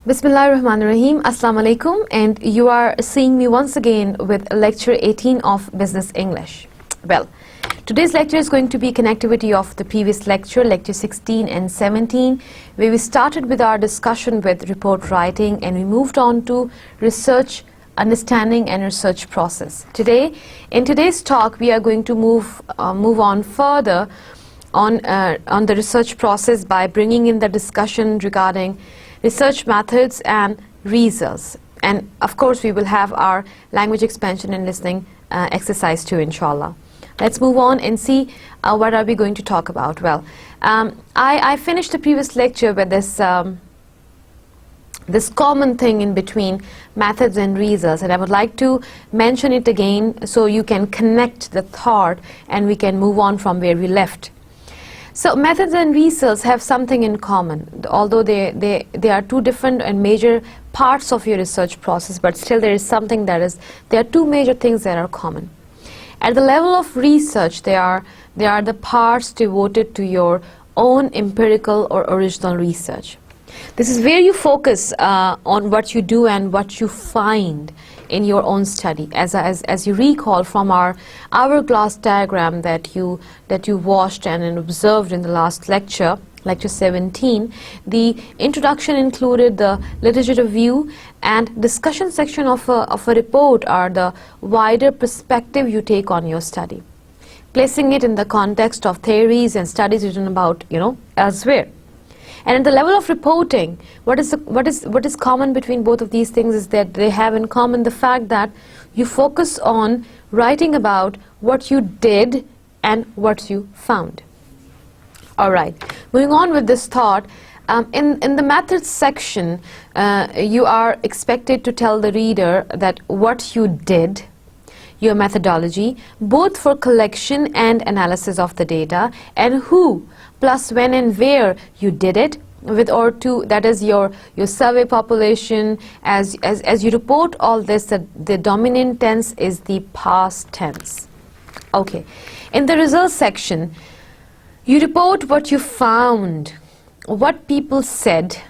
Bismillahirrahmanirrahim. Assalamu alaikum, and you are seeing me once again with lecture 18 of Business English. Well, today's lecture is going to be connectivity of the previous lecture, lecture 16 and 17, where we started with our discussion with report writing and we moved on to research understanding and research process. Today, in today's talk, we are going to move on further on the research process by bringing in the discussion regarding research methods and results, and of course we will have our language expansion and listening exercise too, inshallah. Let's move on and see what are we going to talk about. Well, I finished the previous lecture with this this common thing in between methods and results, and I would like to mention it again so you can connect the thought and we can move on from where we left. So methods and results have something in common, although they are two different and major parts of your research process, but still there is something there are two major things that are common. At the level of research, they are the parts devoted to your own empirical or original research. This is where you focus on what you do and what you find in your own study. As you recall from our hourglass diagram that you watched and observed in the last lecture, lecture 17, the introduction included the literature review, and discussion section of a report are the wider perspective you take on your study, placing it in the context of theories and studies written about elsewhere. And at the level of reporting, what is common between both of these things is that they have in common the fact that you focus on writing about what you did and what you found. All right, moving on with this thought, in the methods section, you are expected to tell the reader that what you did, your methodology, both for collection and analysis of the data, and who plus when and where you did it, with or to, that is your survey population. As you report all this, the dominant tense is the past tense. Okay, in the results section, you report what you found, what people said,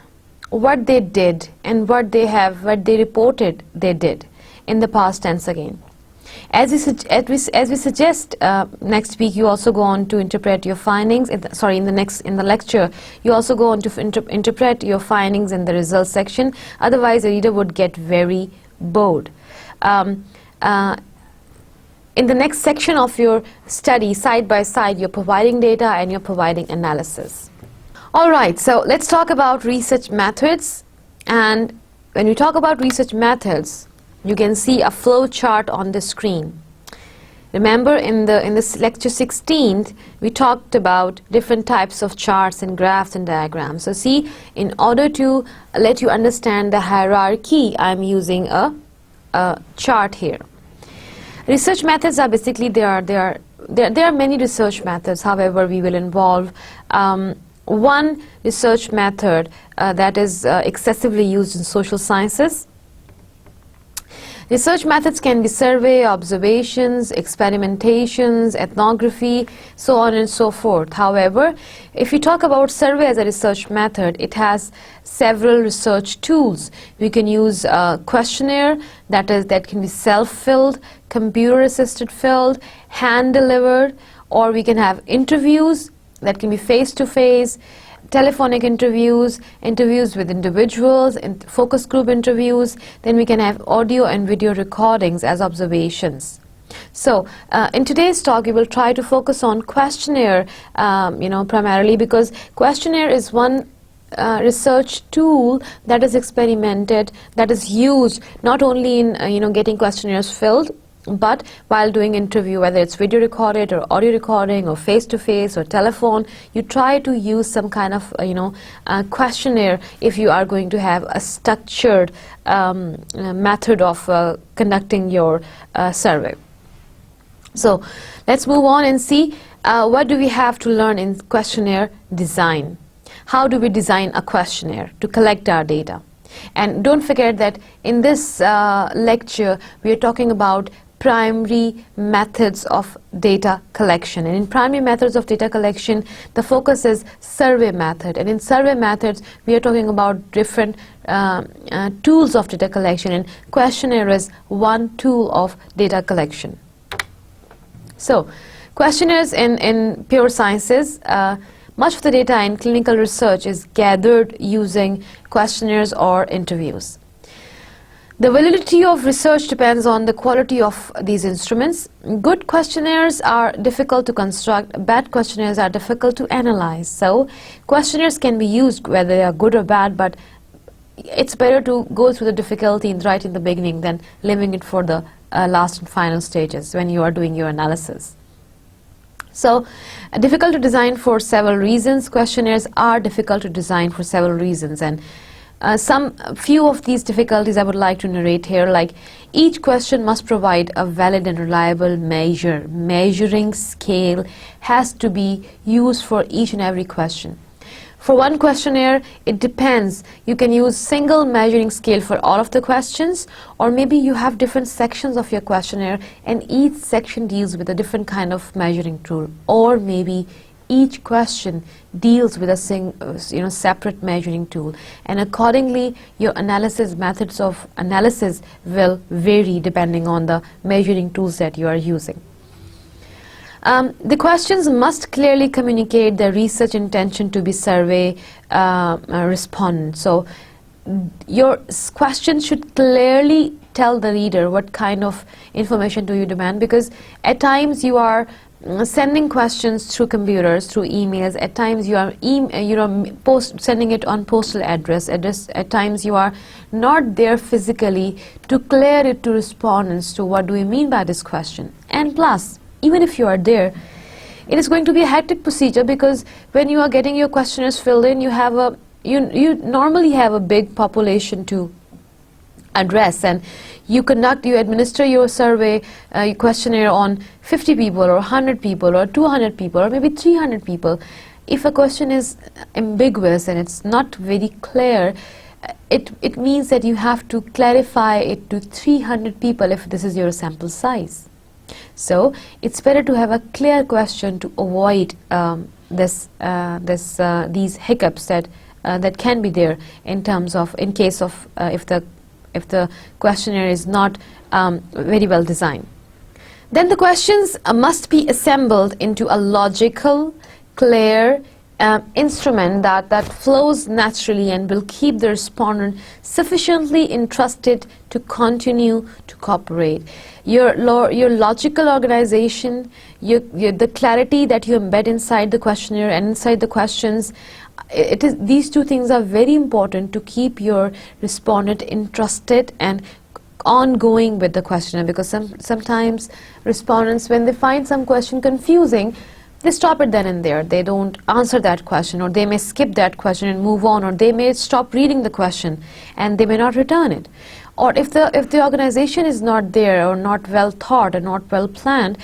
what they did, and what they reported they did in the past tense again. As we suggest next week, you also go on to interpret your findings. In the lecture, you also go on to interpret your findings in the results section. Otherwise, the reader would get very bored. In the next section of your study, side by side, you're providing data and you're providing analysis. All right, so let's talk about research methods. And when we talk about research methods, you can see a flow chart on the screen. Remember, in this lecture 16, we talked about different types of charts and graphs and diagrams. So see, in order to let you understand the hierarchy, I'm using a chart here. Research methods are basically there are many research methods. However, we will involve one research method that is excessively used in social sciences. Research methods can be survey, observations, experimentations, ethnography, so on and so forth. However, if you talk about survey as a research method, it has several research tools. We can use a questionnaire that can be self-filled, computer-assisted filled, hand-delivered, or we can have interviews that can be face-to-face, telephonic interviews, interviews with individuals, and focus group interviews. Then we can have audio and video recordings as observations. So in today's talk, we will try to focus on questionnaire, primarily, because questionnaire is one research tool that is experimented, that is used not only in getting questionnaires filled, but while doing interview, whether it's video recorded or audio recording or face-to-face or telephone, you try to use some kind of questionnaire if you are going to have a structured method of conducting your survey. So let's move on and see what do we have to learn in questionnaire design. How do we design a questionnaire to collect our data? And don't forget that in this lecture we are talking about primary methods of data collection. And in primary methods of data collection, the focus is survey method. And in survey methods, we are talking about different tools of data collection, and questionnaire is one tool of data collection. So, questionnaires in pure sciences, much of the data in clinical research is gathered using questionnaires or interviews. The validity of research depends on the quality of these instruments. Good questionnaires are difficult to construct, bad questionnaires are difficult to analyze. So, questionnaires can be used whether they are good or bad, but it's better to go through the difficulty right in the beginning than leaving it for the last and final stages when you are doing your analysis. So, difficult to design for several reasons. Questionnaires are difficult to design for several reasons, and few of these difficulties I would like to narrate here. Like, each question must provide a valid and reliable measuring scale has to be used for each and every question. For one questionnaire, it depends. You can use single measuring scale for all of the questions, or maybe you have different sections of your questionnaire and each section deals with a different kind of measuring tool, or maybe each question deals with a separate measuring tool, and accordingly your analysis methods of analysis will vary depending on the measuring tools that you are using. The questions must clearly communicate the research intention to be survey respondent. So your question should clearly tell the reader what kind of information do you demand, because at times you are sending questions through computers, through emails. At times you are sending it on postal address. At times you are not there physically to clear it to respondents to what do we mean by this question. And plus, even if you are there, it is going to be a hectic procedure, because when you are getting your questionnaires filled in, you normally have a big population to address, and you administer your survey your questionnaire on 50 people or 100 people or 200 people or maybe 300 people. If a question is ambiguous and it's not very clear, it means that you have to clarify it to 300 people if this is your sample size. So it's better to have a clear question to avoid these hiccups that can be there in case of if the questionnaire is not very well designed. Then the questions must be assembled into a logical, clear instrument that flows naturally and will keep the respondent sufficiently interested to continue to cooperate. Your logical organization, the clarity that you embed inside the questionnaire and inside the questions, these two things are very important to keep your respondent interested and ongoing with the questionnaire, because sometimes respondents, when they find some question confusing, they stop it then and there. They don't answer that question, or they may skip that question and move on, or they may stop reading the question and they may not return it. Or if the organization is not there or not well thought or not well planned,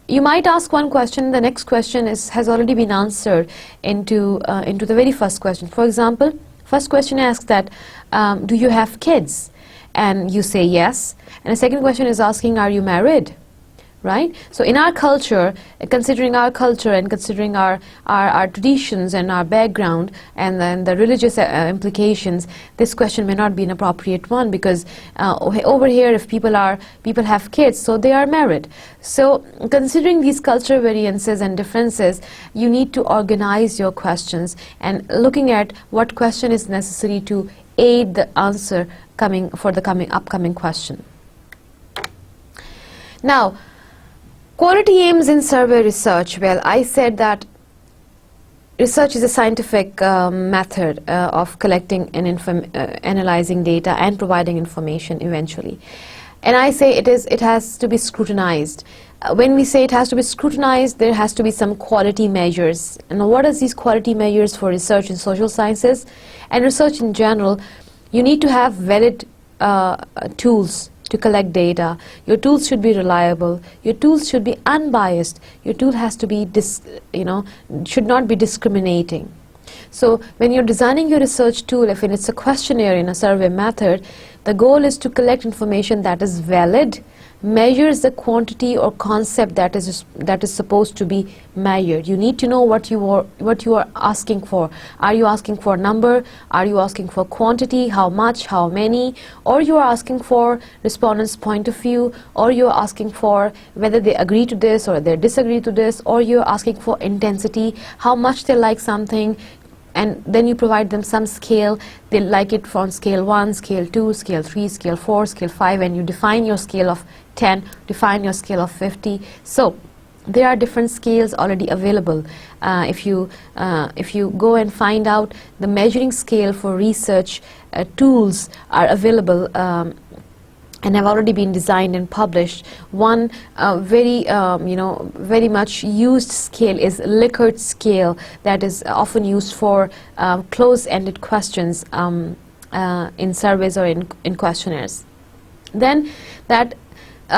you might ask one question, the next question has already been answered into the very first question. For example, first question asks that, do you have kids? And you say yes. And the second question is asking, are you married? Right? So in our culture, considering our culture and considering our traditions and our background and then the religious implications, this question may not be an appropriate one, because over here, if people have kids, so they are married. So considering these cultural variances and differences, you need to organize your questions and looking at what question is necessary to aid the answer upcoming question. Now, quality aims in survey research. Well, I said that research is a scientific method of collecting and analyzing data and providing information eventually. And I say it has to be scrutinized. When we say it has to be scrutinized, there has to be some quality measures. And what are these quality measures for research in social sciences and research in general? You need to have valid tools to collect data. Your tools should be reliable. Your tools should be unbiased. Your tool has to be should not be discriminating. So when you're designing your research tool, if it's a questionnaire in a survey method, the goal is to collect information that is valid, measures the quantity or concept that is supposed to be measured. You need to know what you are asking for. Are you asking for a number? Are you asking for quantity? How much? How many? Or you are asking for respondents' point of view, or you are asking for whether they agree to this or they disagree to this, or you are asking for intensity, how much they like something. And then you provide them some scale. They like it from scale 1, scale 2, scale 3, scale 4, scale 5, and you define your scale of 10, define your scale of 50. So there are different scales already available. If you go and find out, the measuring scale for research tools are available and have already been designed and published. One very much used scale is Likert scale, that is often used for close-ended questions in surveys or in questionnaires. Then that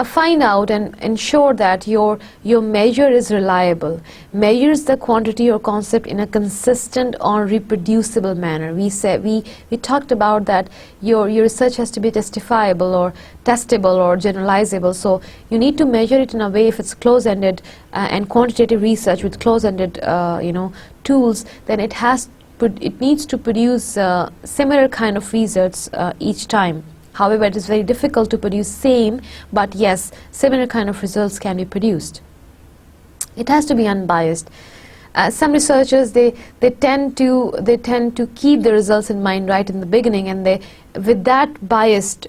find out and ensure that your measure is reliable, measures the quantity or concept in a consistent or reproducible manner. We talked about that your research has to be testifiable or testable or generalizable, so you need to measure it in a way. If it's close-ended and quantitative research with close-ended tools, then it needs to produce similar kind of results each time. However, it is very difficult to produce same, but yes, similar kind of results can be produced. It has to be unbiased. Some researchers they tend to keep the results in mind right in the beginning, and they, with that biased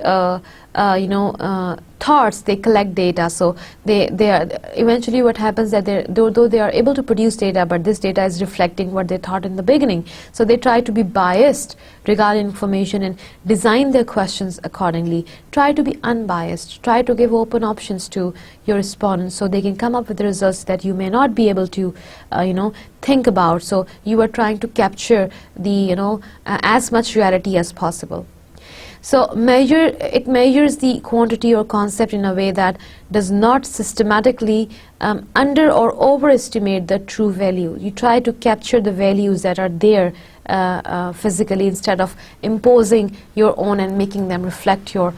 thoughts, they collect data. So they are eventually, what happens that though they are able to produce data, but this data is reflecting what they thought in the beginning. So they try to be biased regarding information and design their questions accordingly. Try to be unbiased. Try to give open options to your respondents so they can come up with the results that you may not be able to think about. So you are trying to capture the as much reality as possible. So it measures the quantity or concept in a way that does not systematically under or overestimate the true value. You try to capture the values that are there physically, instead of imposing your own and making them reflect your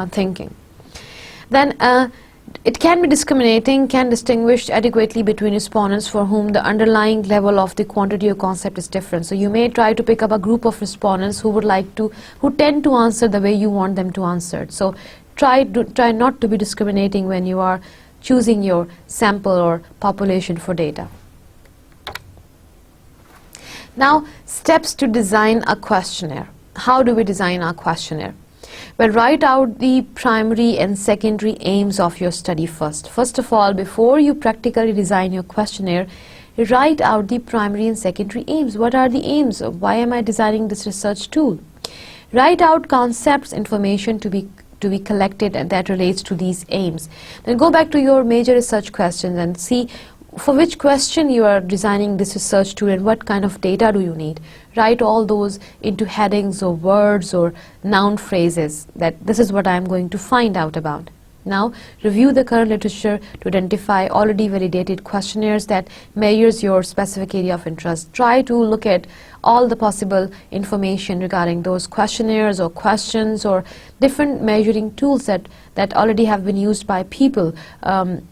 thinking. Then it can be discriminating, can distinguish adequately between respondents for whom the underlying level of the quantity or concept is different. So you may try to pick up a group of respondents who tend to answer the way you want them to answer. So try not to be discriminating when you are choosing your sample or population for data. Now, steps to design a questionnaire. How do we design our questionnaire? Well, write out the primary and secondary aims of your study first. First of all, before you practically design your questionnaire, write out the primary and secondary aims. What are the aims? Why am I designing this research tool? Write out concepts, information to be collected and that relates to these aims. Then go back to your major research questions and see for which question you are designing this research tool and what kind of data do you need. Write all those into headings or words or noun phrases, that this is what I am going to find out about. Now, review the current literature to identify already validated questionnaires that measures your specific area of interest. Try to look at all the possible information regarding those questionnaires or questions or different measuring tools that already have been used by people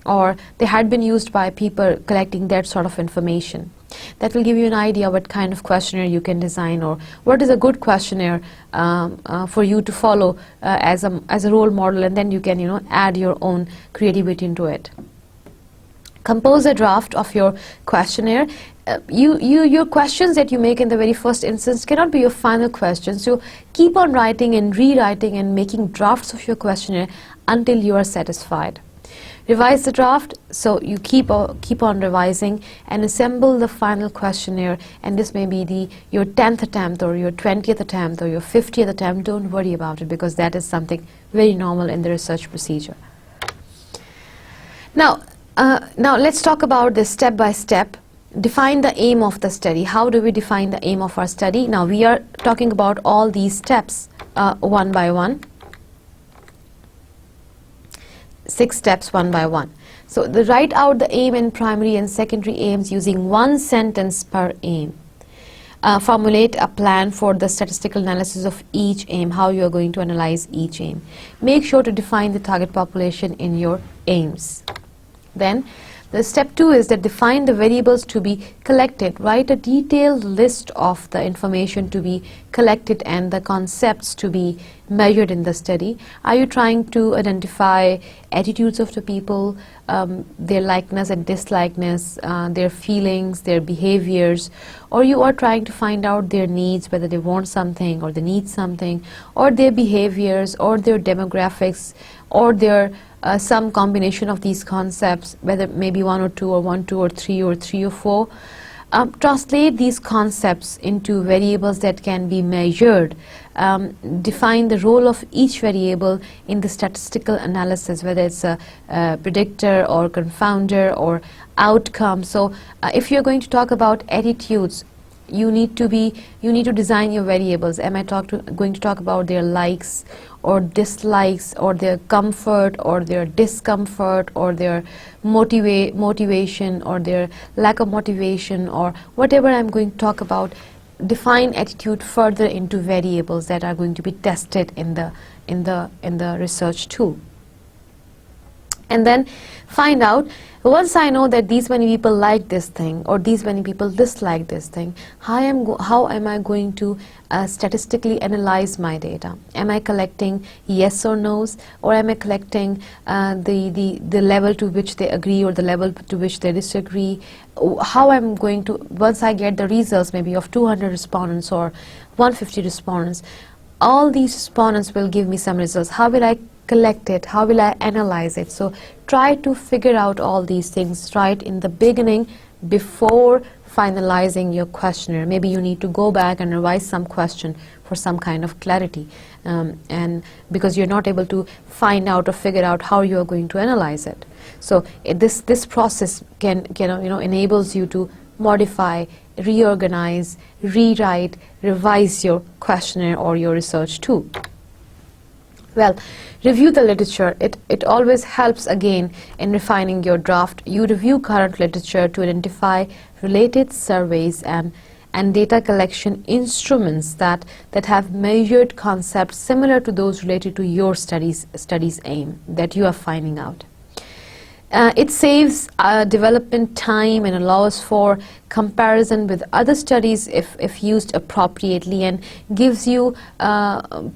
or they had been used by people collecting that sort of information. That will give you an idea what kind of questionnaire you can design or what is a good questionnaire for you to follow as a role model, and then you can add your own creativity into it. Compose a draft of your questionnaire. Your questions that you make in the very first instance cannot be your final questions. So keep on writing and rewriting and making drafts of your questionnaire until you are satisfied. Revise the draft, so you keep on revising and assemble the final questionnaire, and this may be your 10th attempt or your 20th attempt or your 50th attempt. Don't worry about it, because that is something very normal in the research procedure. Now let's talk about this step by step. Define the aim of the study. How do we define the aim of our study? Now we are talking about all these steps one by one. 6 steps one by one. So write out the aim and primary and secondary aims using one sentence per aim. Formulate a plan for the statistical analysis of each aim, how you are going to analyze each aim. Make sure to define the target population in your aims. Then the step 2 is that define the variables to be collected. Write a detailed list of the information to be collected and the concepts to be measured in the study. Are you trying to identify attitudes of the people, their likeness and dislikeness, their feelings, their behaviors, or you are trying to find out their needs, whether they want something or they need something, or their behaviors or their demographics, or their some combination of these concepts, whether maybe 1 or 2 or 1, 2 or 3 or 3 or 4. Translate these concepts into variables that can be measured. Define the role of each variable in the statistical analysis, whether it's a predictor or confounder or outcome. So if you're going to talk about attitudes, you need to design your variables. Am I going to talk about their likes or dislikes, or their comfort or their discomfort, or their motivation or their lack of motivation, or whatever I'm going to talk about? Define attitude further into variables that are going to be tested in the research tool. And then find out, once I know that these many people like this thing or these many people dislike this thing, how am I going to statistically analyze my data? Am I collecting yes or no's, or am I collecting the level to which they agree or the level to which they disagree? How I'm going to, once I get the results maybe of 200 respondents or 150 respondents, all these respondents will give me some results. How will I collect it? How will I analyze it? So try to figure out all these things right in the beginning before finalizing your questionnaire. Maybe you need to go back and revise some question for some kind of clarity, and because you're not able to find out or figure out how you are going to analyze it. So this process can enables you to modify, reorganize, rewrite, revise your questionnaire or your research tool. Well, review the literature. It always helps again in refining your draft. You review current literature to identify related surveys and data collection instruments that have measured concepts similar to those related to your studies aim that you are finding out. It saves development time and allows for comparison with other studies if used appropriately, and gives you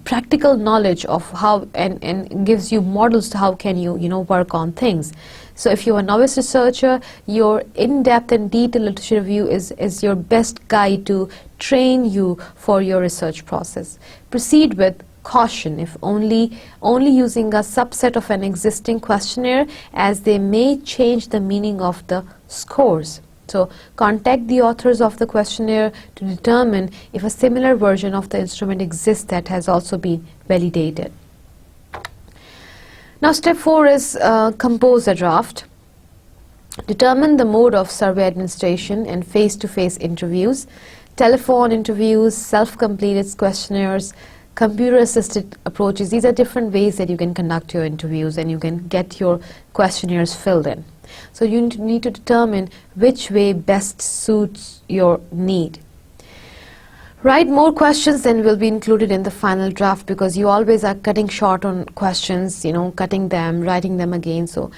practical knowledge of how and gives you models to how can you work on things. So if you're a novice researcher, your in-depth and detailed literature review is your best guide to train you for your research process. Proceed with caution if only using a subset of an existing questionnaire, as they may change the meaning of the scores. So contact the authors of the questionnaire to determine if a similar version of the instrument exists that has also been validated. Now step 4 is compose a draft. Determine the mode of survey administration and face-to-face interviews, telephone interviews, self-completed questionnaires, computer-assisted approaches. These are different ways that you can conduct your interviews and you can get your questionnaires filled in. So you need to determine which way best suits your need. Write more questions than will be included in the final draft, because you always are cutting short on questions, cutting them, writing them again. So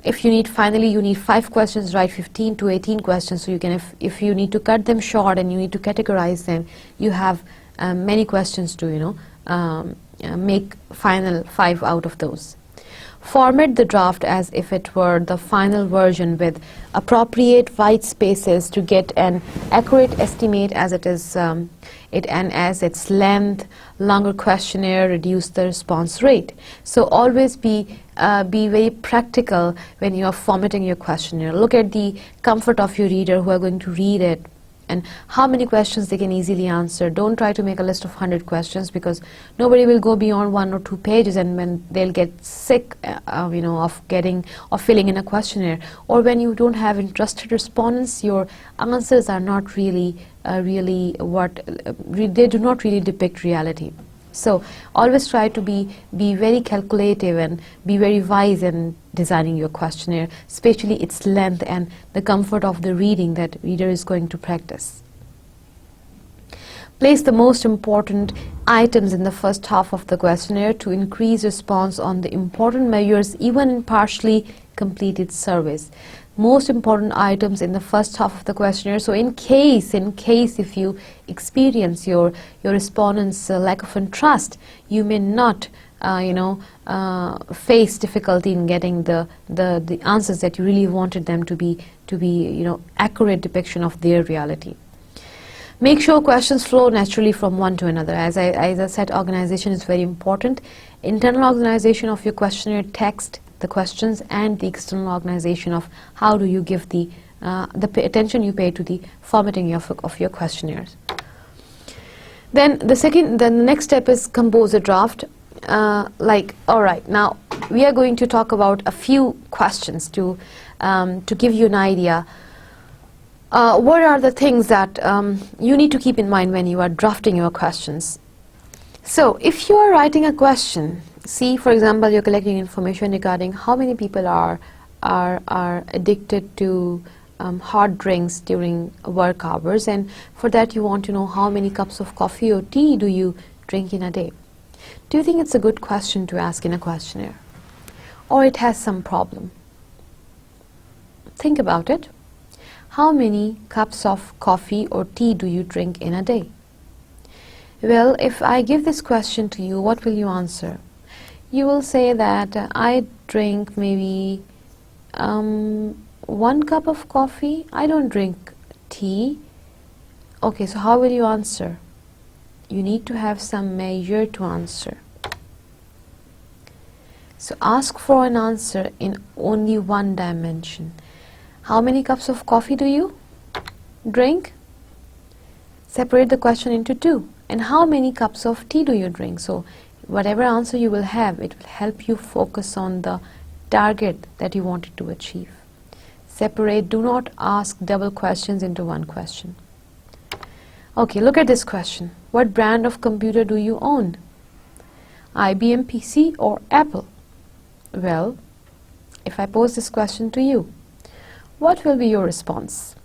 if you need 5 questions, write 15 to 18 questions. So you can, if you need to cut them short and you need to categorize them, you have many questions to make final 5 out of those. Format the draft as if it were the final version with appropriate white spaces to get an accurate estimate as it is and as its length. Longer questionnaire reduce the response rate. So always be very practical when you are formatting your questionnaire. Look at the comfort of your reader who are going to read it, and how many questions they can easily answer. Don't try to make a list of 100 questions, because nobody will go beyond 1 or 2 pages, and when they'll get sick of filling in a questionnaire, or when you don't have interested respondents, your answers are not really they do not really depict reality. So always try to be very calculative and be very wise in designing your questionnaire, especially its length and the comfort of the reading that reader is going to practice. Place the most important items in the first half of the questionnaire to increase response on the important measures even in partially completed surveys. Most important items in the first half of the questionnaire. So in case if you experience your respondents' lack of interest, you may not face difficulty in getting the answers that you really wanted them to be accurate depiction of their reality. Make sure questions flow naturally from one to another. As I said, organization is very important. Internal organization of your questionnaire text, the questions, and the external organization of how do you give the attention you pay to the formatting of your questionnaires. Then the next step is compose a draft. Alright, now we are going to talk about a few questions to give you an idea. What are the things that you need to keep in mind when you are drafting your questions? So if you are writing a question, see, for example, you're collecting information regarding how many people are addicted to hot drinks during work hours, and for that you want to know how many cups of coffee or tea do you drink in a day. Do you think it's a good question to ask in a questionnaire? Or it has some problem? Think about it. How many cups of coffee or tea do you drink in a day? Well, if I give this question to you, what will you answer? You will say that I drink maybe 1 cup of coffee. I don't drink tea. Okay, so how will you answer? You need to have some measure to answer. So ask for an answer in only one dimension. How many cups of coffee do you drink? Separate the question into two. And how many cups of tea do you drink? So whatever answer you will have, it will help you focus on the target that you wanted to achieve. Separate, do not ask double questions into one question. Okay, look at this question. What brand of computer do you own? IBM PC or Apple? Well, if I pose this question to you, what will be your response?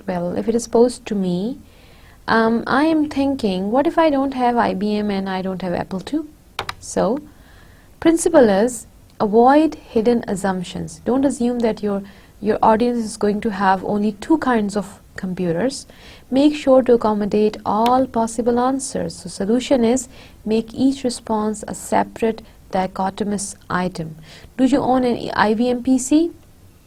Well, if it is posed to me, I am thinking, what if I don't have IBM and I don't have Apple too? So, principle is avoid hidden assumptions. Don't assume that your audience is going to have only 2 kinds of computers. Make sure to accommodate all possible answers. So, solution is make each response a separate dichotomous item. Do you own an IBM PC?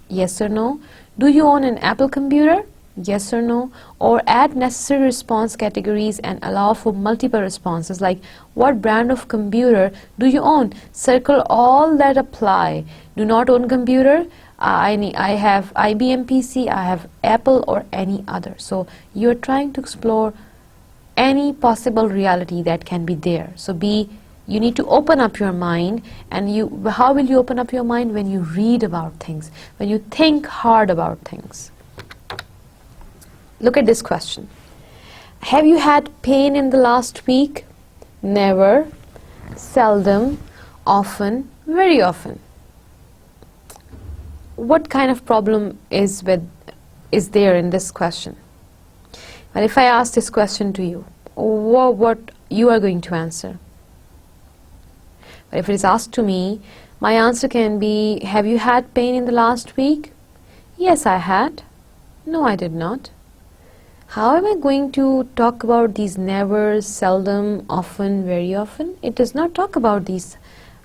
Yes or no? Do you own an Apple computer? Yes or no? Or add necessary response categories and allow for multiple responses, like what brand of computer do you own? Circle all that apply. Do not own computer. I have IBM PC, I have Apple, or any other. So you're trying to explore any possible reality that can be there. So you need to open up your mind, and how will you open up your mind? When you read about things, when you think hard about things. Look at this question. Have you had pain in the last week? Never, seldom, often, very often. What kind of problem is there in this question? Well, if I ask this question to you, what you are going to answer? But if it is asked to me, my answer can be, have you had pain in the last week? Yes, I had. No, I did not. How am I going to talk about these never, seldom, often, very often? It does not talk about these.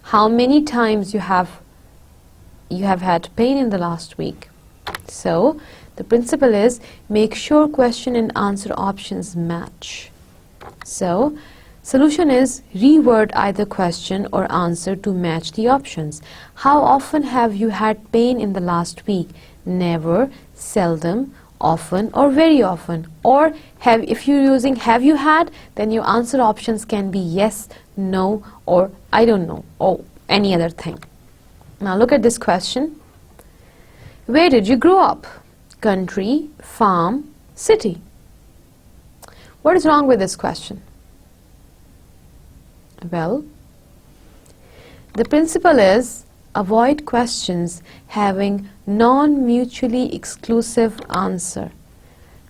How many times you have had pain in the last week. So the principle is make sure question and answer options match. So solution is reword either question or answer to match the options. How often have you had pain in the last week? Never, seldom, often, or very often. Or if you're using have you had, then your answer options can be yes, no, or I don't know, or any other thing. Now look at this question. Where did you grow up? Country, farm, city. What is wrong with this question? Well, the principle is avoid questions having non-mutually exclusive answer.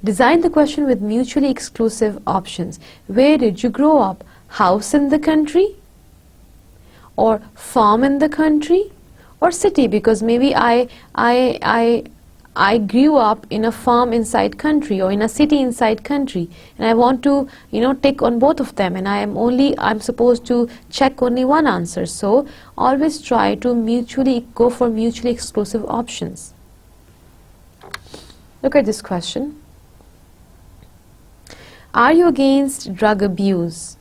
Design the question with mutually exclusive options. Where did you grow up? House in the country? Or farm in the country? Or city? Because maybe I grew up in a farm inside country or in a city inside country, and I want to, tick on both of them, and I'm supposed to check only one answer. So always try to go for mutually exclusive options. Look at this question. Are you against drug abuse?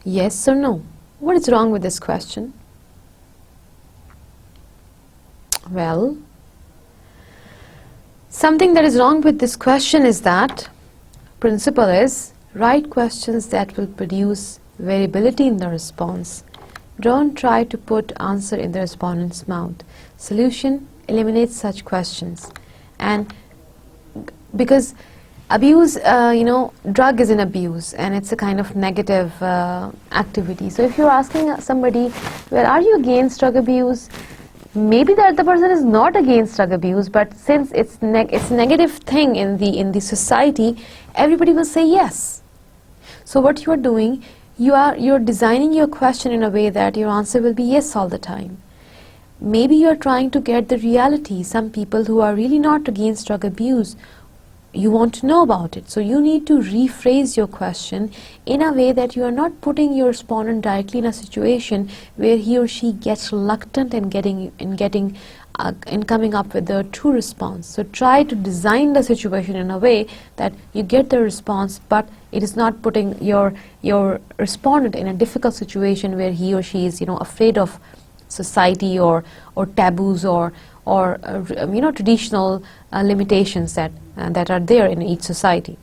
Yes or no? What is wrong with this question? Well, something that is wrong with this question is that principle is write questions that will produce variability in the response. Don't try to put answer in the respondent's mouth. Solution: eliminate such questions. And because abuse, drug is an abuse, and it's a kind of negative activity. So if you're asking somebody, well, are you against drug abuse? Maybe that the person is not against drug abuse, but since it's a negative thing in the society, everybody will say yes. So what you are doing, you're designing your question in a way that your answer will be yes all the time. Maybe you're trying to get the reality. Some people who are really not against drug abuse, you want to know about it. So you need to rephrase your question in a way that you are not putting your respondent directly in a situation where he or she gets reluctant in coming up with the true response. So try to design the situation in a way that you get the response, but it is not putting your respondent in a difficult situation where he or she is afraid of society or taboos or traditional limitations that are there in each society.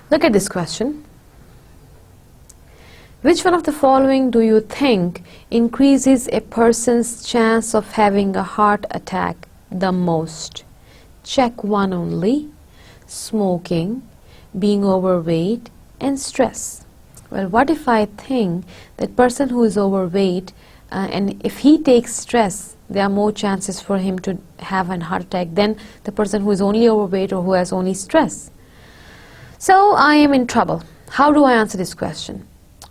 Look at this question. Which one of the following do you think increases a person's chance of having a heart attack the most? Check one only: smoking, being overweight, and stress. Well, what if I think that person who is overweight, and if he takes stress, there are more chances for him to have a heart attack than the person who is only overweight or who has only stress? So I am in trouble. How do I answer this question?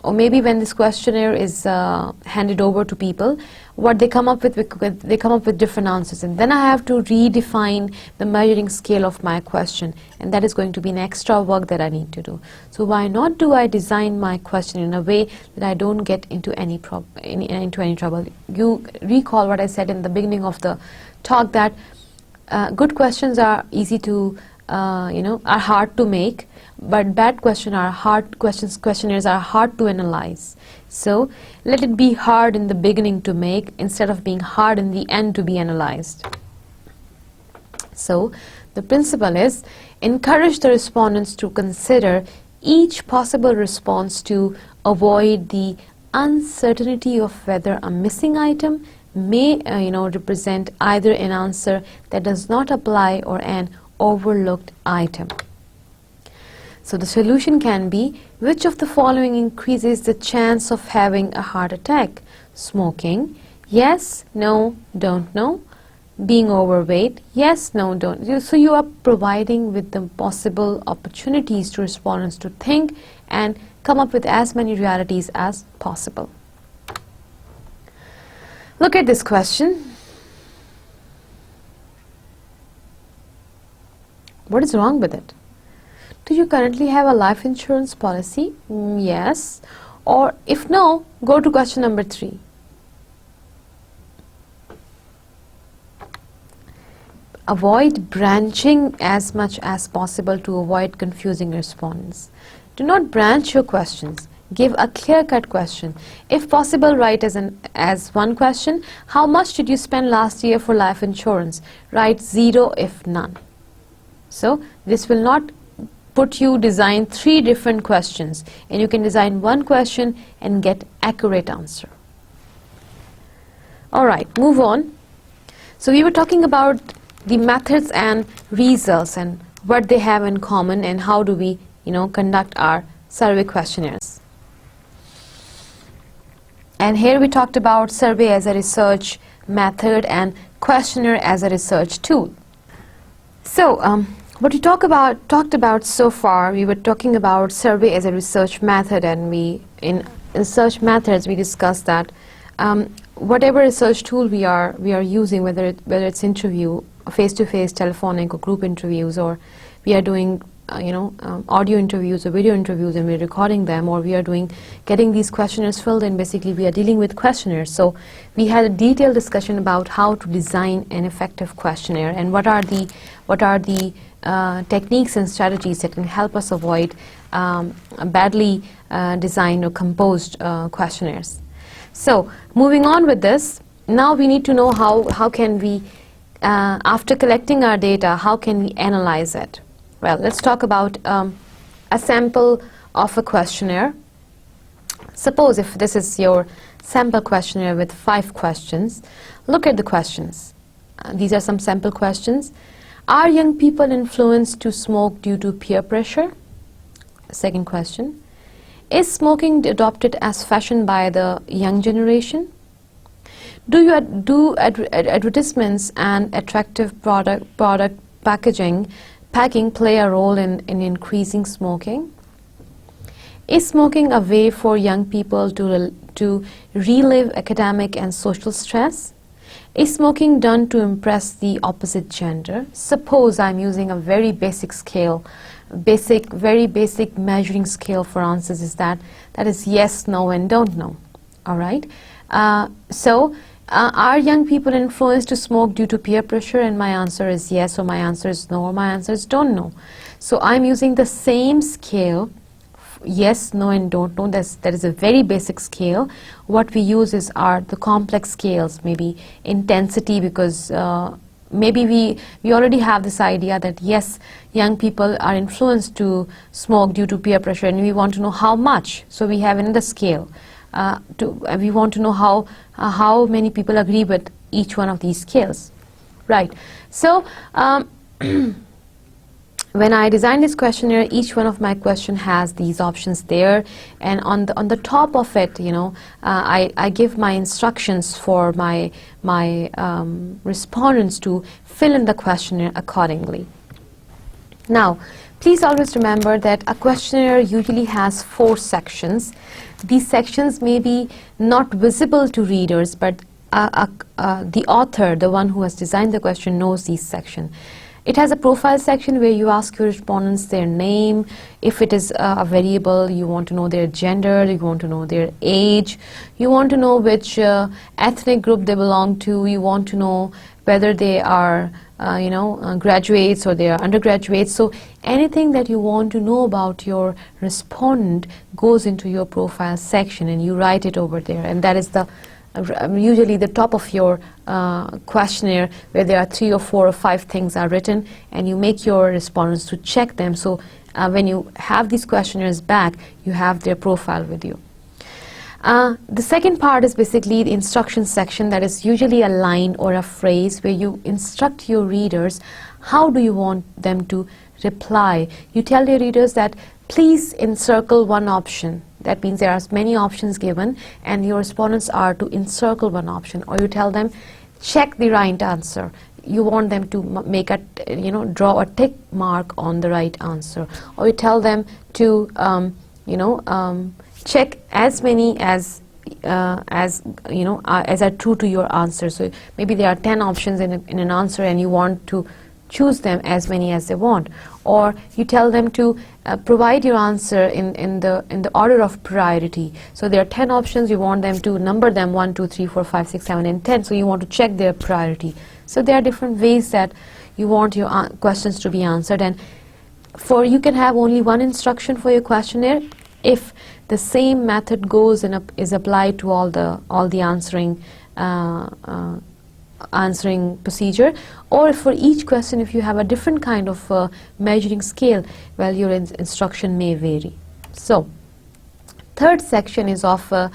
Or maybe when this questionnaire is handed over to people, what they come up with different answers, and then I have to redefine the measuring scale of my question, and that is going to be an extra work that I need to do. So why not do I design my question in a way that I don't get into any trouble? You recall what I said in the beginning of the talk, that good questions are easy to are hard to make, but bad questionnaires are hard to analyze. So let it be hard in the beginning to make instead of being hard in the end to be analyzed. So the principle is encourage the respondents to consider each possible response to avoid the uncertainty of whether a missing item may represent either an answer that does not apply or an overlooked item. So the solution can be, which of the following increases the chance of having a heart attack? Smoking: yes, no, don't know. Being overweight: yes, no, don't. So you are providing with the possible opportunities to respondents to think and come up with as many realities as possible. Look at this question. What is wrong with it? Do you currently have a life insurance policy? Yes. Or if no, go to question number 3. Avoid branching as much as possible to avoid confusing respondents. Do not branch your questions. Give a clear-cut question. If possible, write as one question: how much did you spend last year for life insurance? Write 0 if none. So this will not put you design 3 different questions, and you can design one question and get accurate answer. All right, move on. So we were talking about the methods and results and what they have in common and how do we conduct our survey questionnaires. And here we talked about survey as a research method and questionnaire as a research tool. So, what we talked about so far, we were talking about survey as a research method, and in research methods we discussed that whatever research tool we are using, whether it's interview, face-to-face, telephonic, or group interviews, or we are doing audio interviews or video interviews and we're recording them, or we are getting these questionnaires filled in. Basically, we are dealing with questionnaires. So we had a detailed discussion about how to design an effective questionnaire and what are the techniques and strategies that can help us avoid badly designed or composed questionnaires. So moving on with this, now we need to know how can we, after collecting our data, how can we analyze it? Well, let's talk about a sample of a questionnaire. Suppose if this is your sample questionnaire with 5 questions, look at the questions. These are some sample questions. Are young people influenced to smoke due to peer pressure? Second question. Is smoking adopted as fashion by the young generation? Do you do advertisements and attractive product packing play a role in increasing smoking? Is smoking a way for young people to relive academic and social stress? Is smoking done to impress the opposite gender? Suppose I'm using a very basic scale, very basic measuring scale for answers is that is yes, no, and don't know. All right. Are young people influenced to smoke due to peer pressure? And my answer is yes, or my answer is no, or my answer is don't know. So I'm using the same scale, yes, no, and don't know. That is a very basic scale. What we use are the complex scales, maybe intensity, because maybe we already have this idea that yes, young people are influenced to smoke due to peer pressure, and we want to know how much. So we have another scale. We want to know how many people agree with each one of these scales, right? So when I design this questionnaire, each one of my question has these options there, and on the top of it, I give my instructions for my respondents to fill in the questionnaire accordingly. Now, please always remember that a questionnaire usually has 4 sections. These sections may be not visible to readers, but the author, the one who has designed the question, knows these sections. It has a profile section where you ask your respondents their name. If it is a variable, you want to know their gender, you want to know their age, you want to know which ethnic group they belong to, you want to know whether they are graduates or they are undergraduates. So anything that you want to know about your respondent goes into your profile section, and you write it over there, and that is usually the top of your questionnaire, where there are 3 or 4 or 5 things are written, and you make your respondents to check them. So when you have these questionnaires back, you have their profile with you. The second part is basically the instruction section. That is usually a line or a phrase where you instruct your readers how do you want them to reply. You tell your readers that please encircle one option. That means there are many options given, and your respondents are to encircle one option. Or you tell them check the right answer. You want them to make draw a tick mark on the right answer. Or you tell them to check as many as are true to your answer. So maybe there are 10 options in an answer, and you want to choose them as many as they want. Or you tell them to provide your answer in the order of priority. So there are 10 options. You want them to number them 1, 2, 3, 4, 5, 6, 7, and 10. So you want to check their priority. So there are different ways that you want your questions to be answered, and you can have only one instruction for your questionnaire if the same method goes and is applied to all the answering procedure, or if for each question if you have a different kind of measuring scale, well, your instruction may vary. So third section is of a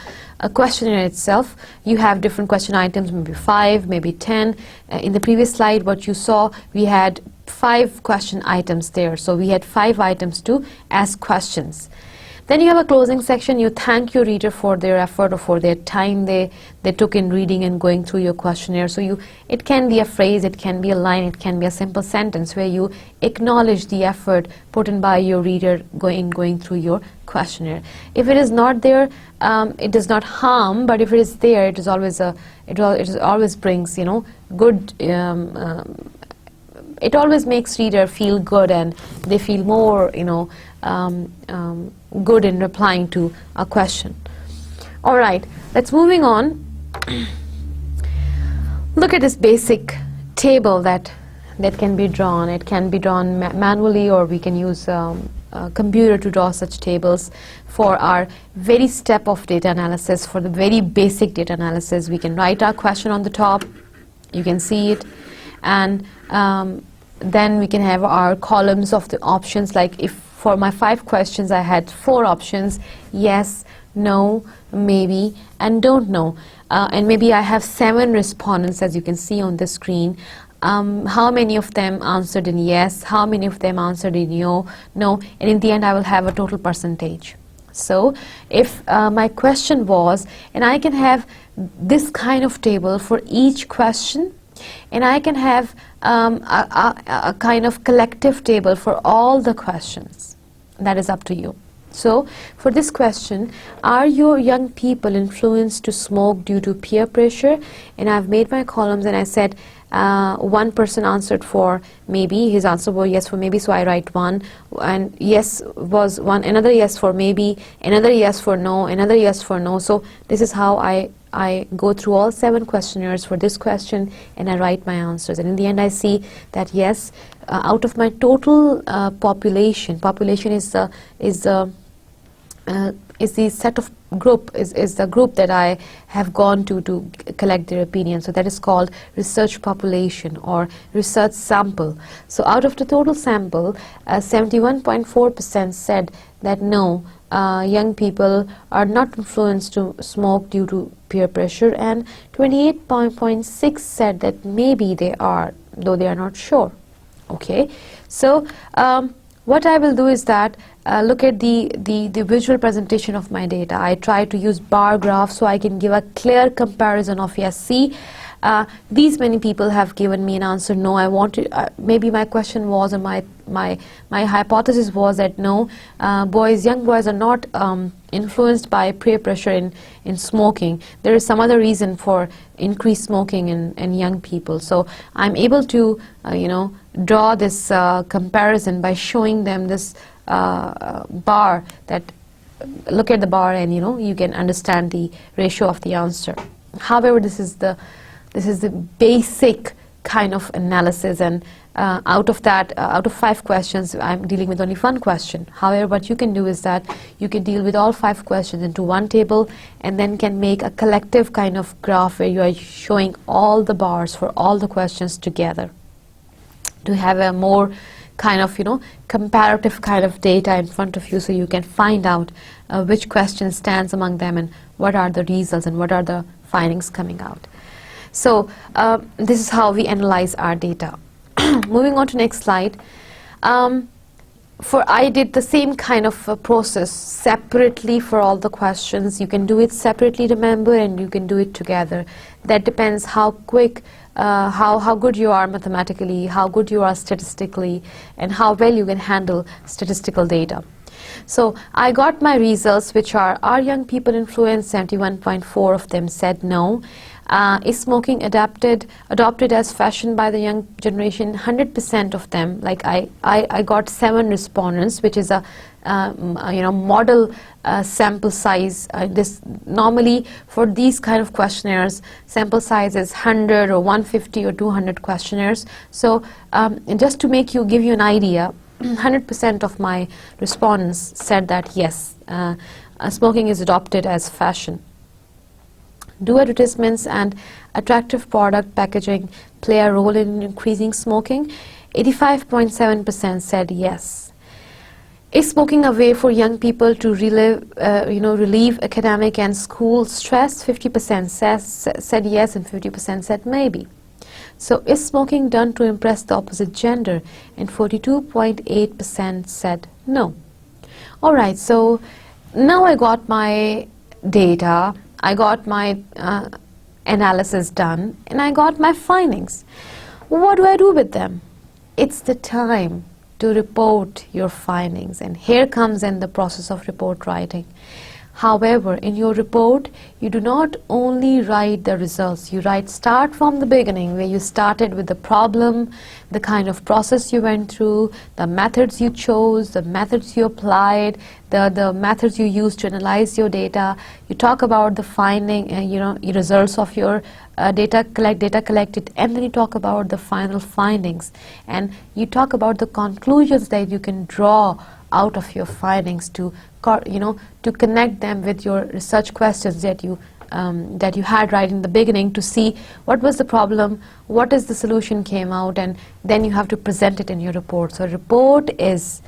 questionnaire itself. You have different question items, maybe 5, maybe 10. In the previous slide, what you saw, we had 5 question items there. So we had 5 items to ask questions. Then you have a closing section. You thank your reader for their effort or for their time they took in reading and going through your questionnaire. So it can be a phrase, it can be a line, it can be a simple sentence where you acknowledge the effort put in by your reader going through your questionnaire. If it is not there, it does not harm, but if it is there, it is always it always brings, you know, good. It always makes reader feel good, and they feel more, you know, good in replying to a question. All right, let's moving on. Look at this basic table that can be drawn. It can be drawn manually, or we can use a computer to draw such tables for our very step of data analysis. For the very basic data analysis, we can write our question on the top. You can see it, and then we can have our columns of the options. Like if for my 5 questions I had 4 options: yes, no, maybe, and don't know. And maybe I have 7 respondents, as you can see on the screen. How many of them answered in yes, how many of them answered in no, and in the end I will have a total percentage. So if my question was, and I can have this kind of table for each question, and I can have a kind of collective table for all the questions. That is up to you. So for this question, are your young people influenced to smoke due to peer pressure? And I've made my columns, and I said one person answered for maybe. His answer was yes for maybe, so I write 1, and yes was 1, another yes for maybe, another yes for no, another yes for no. So this is how I go through all 7 questionnaires for this question, and I write my answers. And in the end I see that yes, out of my total population is the set of group, is the group that I have gone to collect their opinion. So that is called research population or research sample. So out of the total sample, 71.4% said that no, young people are not influenced to smoke due to peer pressure, and 28.6% said that maybe they are, though they are not sure. Okay, so what I will do is that look at the visual presentation of my data. I try to use bar graphs so I can give a clear comparison of yes, see, these many people have given me an answer no. I wanted maybe my question was, or my hypothesis was that no, young boys are not influenced by peer pressure in smoking. There is some other reason for increased smoking in young people. So I'm able to you know, draw this comparison by showing them this bar. That look at the bar, and you know, you can understand the ratio of the answer. However, this is the basic kind of analysis, and out of that, out of 5 questions, I'm dealing with only 1 question. However, what you can do is that you can deal with all 5 questions into one table, and then can make a collective kind of graph where you are showing all the bars for all the questions together, to have a more kind of, you know, comparative kind of data in front of you, so you can find out which question stands among them, and what are the results, and what are the findings coming out. So this is how we analyze our data. Moving on to next slide. I did the same kind of process separately for all the questions. You can do it separately, remember, and you can do it together. That depends how quick, how good you are mathematically, how good you are statistically, and how well you can handle statistical data. So I got my results, which are young people influenced? 71.4% of them said no. Is smoking adopted as fashion by the young generation? 100% of them. Like I got 7 respondents, which is a you know, model sample size. This normally for these kind of questionnaires, sample size is 100 or 150 or 200 questionnaires. So just to give you an idea, 100% of my respondents said that yes, smoking is adopted as fashion. Do advertisements and attractive product packaging play a role in increasing smoking? 85.7% said yes. Is smoking a way for young people to relieve academic and school stress? 50% said yes, and 50% said maybe. So is smoking done to impress the opposite gender? And 42.8% said no. All right, so now I got my data, I got my analysis done, and I got my findings. What do I do with them? It's the time to report your findings, and here comes in the process of report writing. However, in your report, you do not only write the results, you start from the beginning, where you started with the problem, the kind of process you went through, the methods you chose, the methods you applied, the methods you used to analyze your data. You talk about the finding, results of your data collected, and then you talk about the final findings, and you talk about the conclusions that you can draw out of your findings to connect them with your research questions that you had right in the beginning, to see what was the problem, what is the solution came out, and then you have to present it in your report. So a report is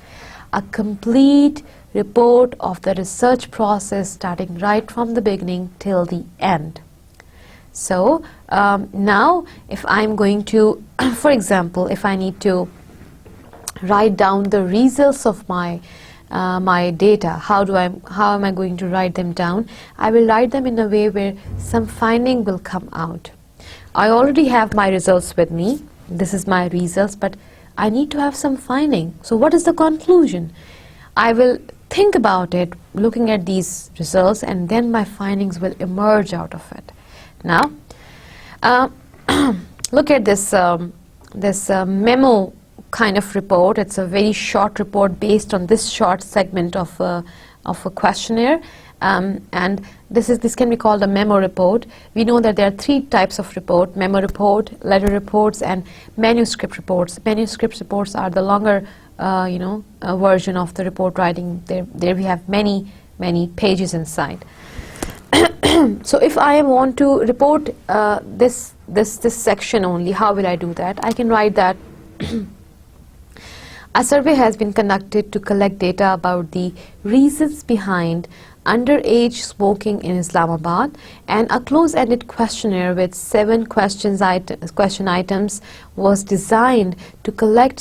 a complete report of the research process, starting right from the beginning till the end. So now if I'm going to, for example, if I need to write down the results of my data, how am I going to write them down? I will write them in a way where some finding will come out. I already have my results with me. This is my results, but I need to have some finding. So what is the conclusion? I will think about it, looking at these results, and then my findings will emerge out of it. Now, look at this memo kind of report. It's a very short report based on this short segment of a questionnaire, and this can be called a memo report. We know that there are three types of report: memo report, letter reports, and manuscript reports. Manuscript reports are the longer version of the report writing. There we have many pages inside. So if I want to report this section only, how will I do that? I can write that a survey has been conducted to collect data about the reasons behind underage smoking in Islamabad, and a close-ended questionnaire with 7 question items was designed to collect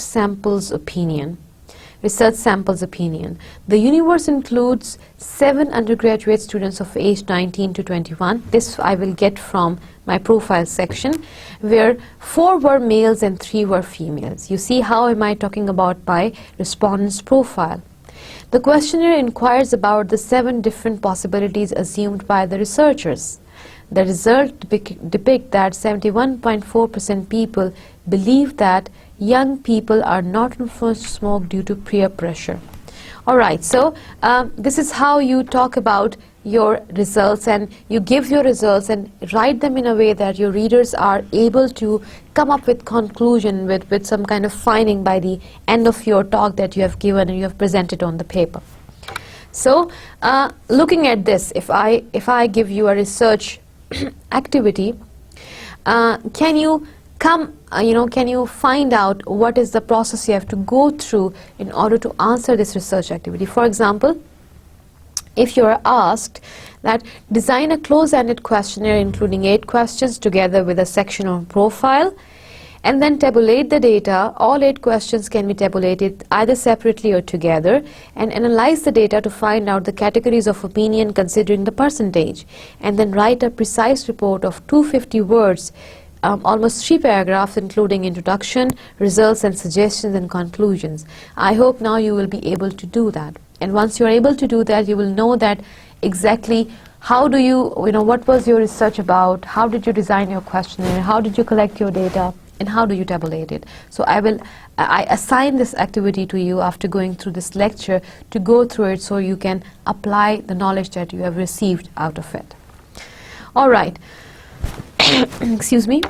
research samples opinion. The universe includes 7 undergraduate students of age 19 to 21. This I will get from my profile section, where 4 were males and 3 were females. You see, how am I talking about my respondent's profile? The questionnaire inquires about the 7 different possibilities assumed by the researchers. The result depict that 71.4% people believe that young people are not influenced to smoke due to peer pressure. Alright, so this is how you talk about your results, and you give your results and write them in a way that your readers are able to come up with conclusion, with some kind of finding by the end of your talk that you have given and you have presented on the paper. So looking at this, if I give you a research activity, can you find out what is the process you have to go through in order to answer this research activity? For example, if you are asked that design a close-ended questionnaire including 8 questions together with a section on profile, and then tabulate the data. All 8 questions can be tabulated either separately or together, and analyze the data to find out the categories of opinion considering the percentage, and then write a precise report of 250 words, almost 3 paragraphs, including introduction, results, and suggestions and conclusions. I hope now you will be able to do that. And once you are able to do that, you will know that exactly how do what was your research about, how did you design your questionnaire, how did you collect your data, and how do you tabulate it. So I assign this activity to you after going through this lecture to go through it so you can apply the knowledge that you have received out of it. All right. Excuse me.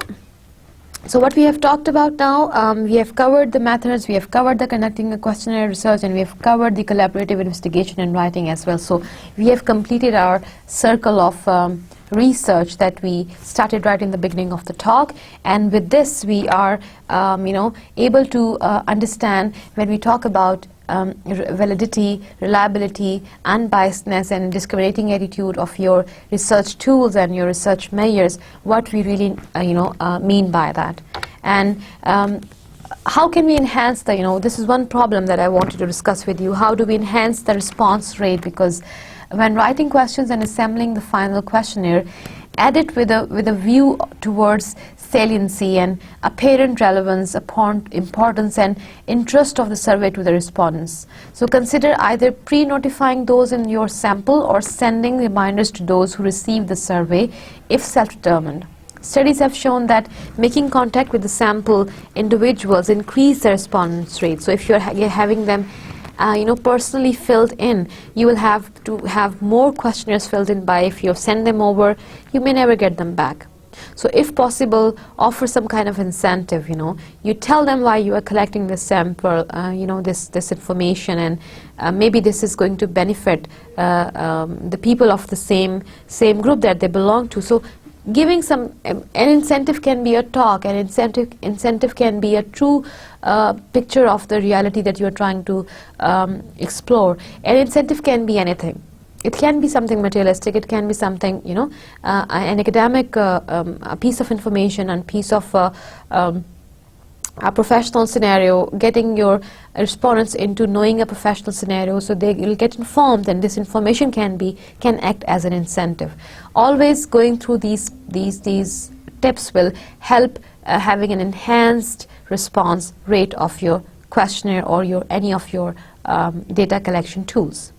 So what we have talked about now, we have covered the methods, we have covered the conducting a questionnaire research, and we have covered the collaborative investigation and writing as well. So we have completed our circle of research that we started right in the beginning of the talk, and with this we are able to understand when we talk about validity, reliability, unbiasedness, and discriminating attitude of your research tools and your research measures, what we really mean by that. And how can we enhance the, this is one problem that I wanted to discuss with you. How do we enhance the response rate? Because when writing questions and assembling the final questionnaire, edit with a view towards saliency and apparent relevance, importance and interest of the survey to the respondents. So consider either pre-notifying those in your sample or sending reminders to those who receive the survey if self-determined. Studies have shown that making contact with the sample individuals increase the response rate. So if you're having them personally filled in, you will have to have more questionnaires filled in by. If you send them over, you may never get them back. So if possible, offer some kind of incentive. You tell them why you are collecting this sample, this information, and maybe this is going to benefit the people of the same group that they belong to. So giving an incentive can be a talk, an incentive can be a true picture of the reality that you're trying to explore. An incentive can be anything. It can be something materialistic, it can be something, an academic a piece of information and piece of a professional scenario, getting your respondents into knowing a professional scenario so they will get informed, and this information can act as an incentive. Always going through these tips will help having an enhanced response rate of your questionnaire or any of your data collection tools.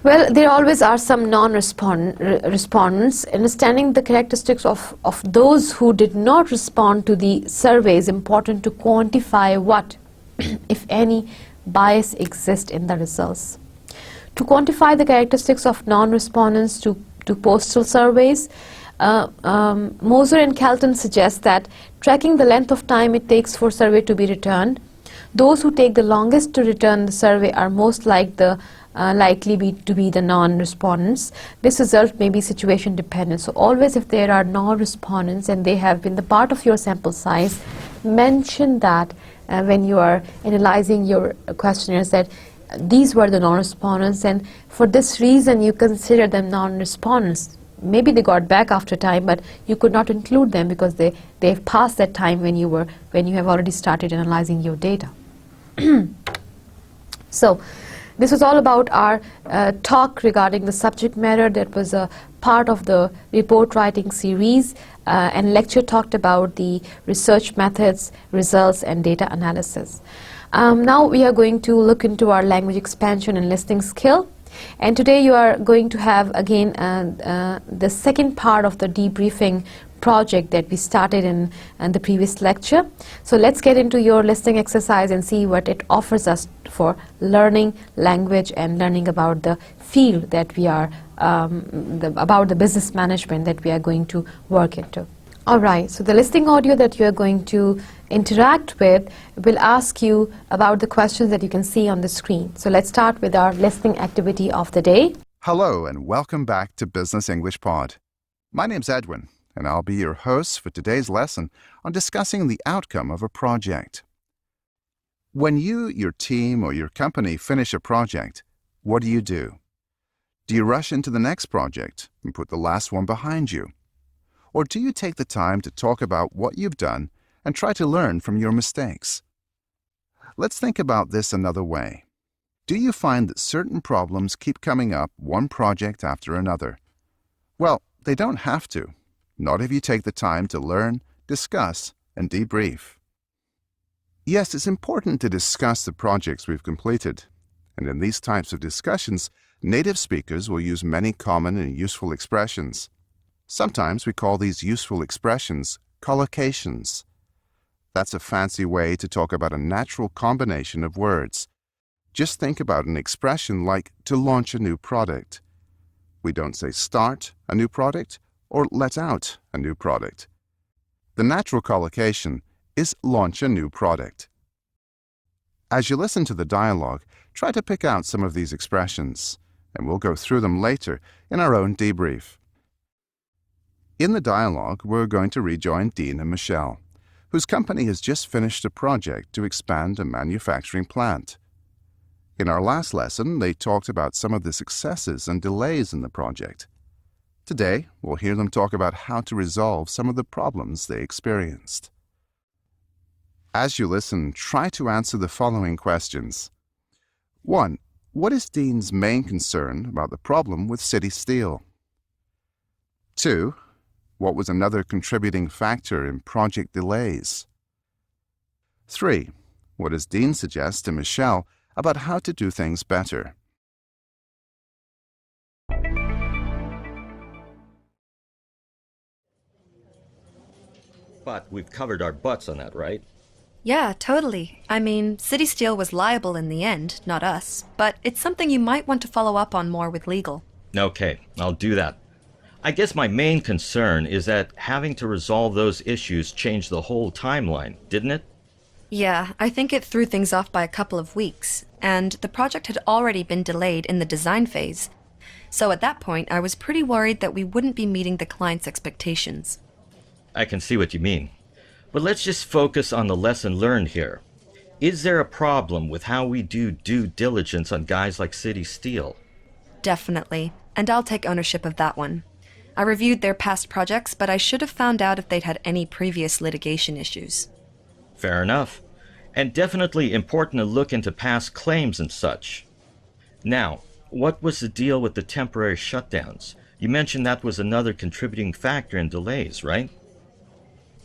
Well, there always are some non-respondents. Understanding the characteristics of those who did not respond to the survey is important to quantify what, if any, bias exists in the results. To quantify the characteristics of non-respondents to postal surveys, Moser and Kelton suggest that tracking the length of time it takes for survey to be returned, those who take the longest to return the survey are most likely to be the non-respondents. This result may be situation dependent. So always, if there are non-respondents and they have been the part of your sample size, mention that when you are analyzing your questionnaires, that these were the non-respondents, and for this reason you consider them non-respondents. Maybe they got back after time, but you could not include them because they've passed that time when you have already started analyzing your data. So this was all about our talk regarding the subject matter that was a part of the report writing series, and lecture talked about the research methods, results, and data analysis. Now we are going to look into our language expansion and listening skill. And today you are going to have again the second part of the debriefing project that we started in the previous lecture. So let's get into your listening exercise and see what it offers us for learning language and learning about the field that we are, about the business management that we are going to work into. Alright, so the listening audio that you are going to interact with will ask you about the questions that you can see on the screen. So let's start with our listening activity of the day. Hello and welcome back to Business English Pod. My name's Edwin, and I'll be your host for today's lesson on discussing the outcome of a project. When you, your team, or your company finish a project, what do? Do you rush into the next project and put the last one behind you? Or do you take the time to talk about what you've done and try to learn from your mistakes? Let's think about this another way. Do you find that certain problems keep coming up one project after another? Well, they don't have to. Not if you take the time to learn, discuss, and debrief. Yes, it's important to discuss the projects we've completed. And in these types of discussions, native speakers will use many common and useful expressions. Sometimes we call these useful expressions collocations. That's a fancy way to talk about a natural combination of words. Just think about an expression like to launch a new product. We don't say start a new product or let out a new product. The natural collocation is launch a new product. As you listen to the dialogue, try to pick out some of these expressions, and we'll go through them later in our own debrief. In the dialogue, we're going to rejoin Dean and Michelle, whose company has just finished a project to expand a manufacturing plant. In our last lesson, they talked about some of the successes and delays in the project. Today, we'll hear them talk about how to resolve some of the problems they experienced. As you listen, try to answer the following questions. 1. What is Dean's main concern about the problem with City Steel? 2. What was another contributing factor in project delays? 3. What does Dean suggest to Michelle about how to do things better? But we've covered our butts on that, right? Yeah, totally. I mean, City Steel was liable in the end, not us. But it's something you might want to follow up on more with legal. Okay, I'll do that. I guess my main concern is that having to resolve those issues changed the whole timeline, didn't it? Yeah, I think it threw things off by a couple of weeks, and the project had already been delayed in the design phase. So at that point, I was pretty worried that we wouldn't be meeting the client's expectations. I can see what you mean. But let's just focus on the lesson learned here. Is there a problem with how we do due diligence on guys like City Steel? Definitely, and I'll take ownership of that one. I reviewed their past projects, but I should have found out if they'd had any previous litigation issues. Fair enough. And definitely important to look into past claims and such. Now, what was the deal with the temporary shutdowns? You mentioned that was another contributing factor in delays, right?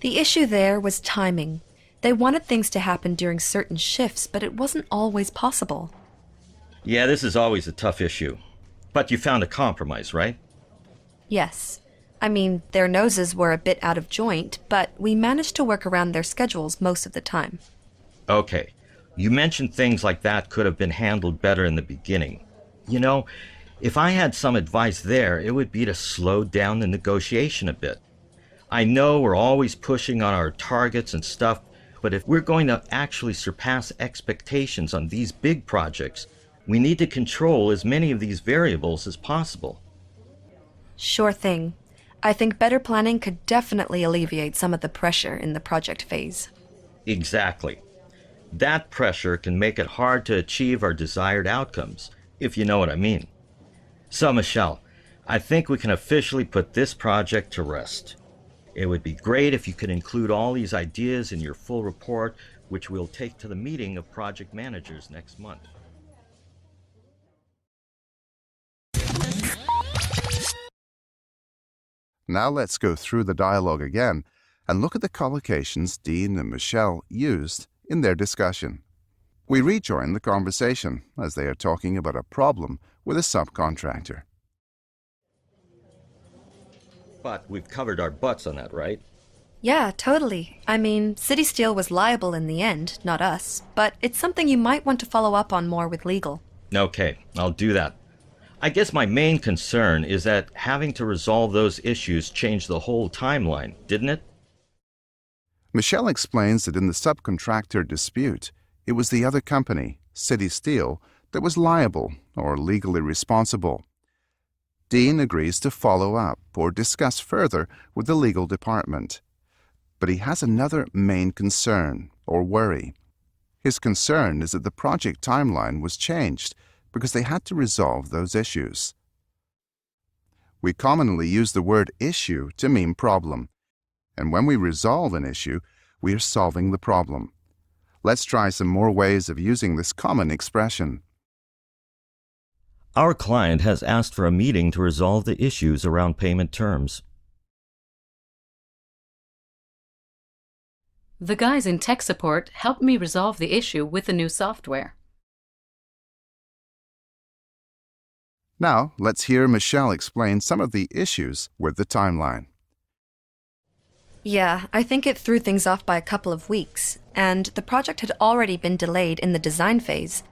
The issue there was timing. They wanted things to happen during certain shifts, but it wasn't always possible. Yeah, this is always a tough issue. But you found a compromise, right? Yes. I mean, their noses were a bit out of joint, but we managed to work around their schedules most of the time. Okay. You mentioned things like that could have been handled better in the beginning. You know, if I had some advice there, it would be to slow down the negotiation a bit. I know we're always pushing on our targets and stuff, but if we're going to actually surpass expectations on these big projects, we need to control as many of these variables as possible. Sure thing. I think better planning could definitely alleviate some of the pressure in the project phase. Exactly. That pressure can make it hard to achieve our desired outcomes, if you know what I mean. So, Michelle, I think we can officially put this project to rest. It would be great if you could include all these ideas in your full report, which we'll take to the meeting of project managers next month. Now let's go through the dialogue again and look at the collocations Dean and Michelle used in their discussion. We rejoin the conversation as they are talking about a problem with a subcontractor. But we've covered our butts on that, right? Yeah, totally. I mean, City Steel was liable in the end, not us. But it's something you might want to follow up on more with legal. Okay, I'll do that. I guess my main concern is that having to resolve those issues changed the whole timeline, didn't it? Michelle explains that in the subcontractor dispute, it was the other company, City Steel, that was liable or legally responsible. Dean agrees to follow up or discuss further with the legal department. But he has another main concern or worry. His concern is that the project timeline was changed because they had to resolve those issues. We commonly use the word issue to mean problem, and when we resolve an issue, we are solving the problem. Let's try some more ways of using this common expression. Our client has asked for a meeting to resolve the issues around payment terms. The guys in tech support helped me resolve the issue with the new software. Now, let's hear Michelle explain some of the issues with the timeline. Yeah, I think it threw things off by a couple of weeks, and the project had already been delayed in the design phase.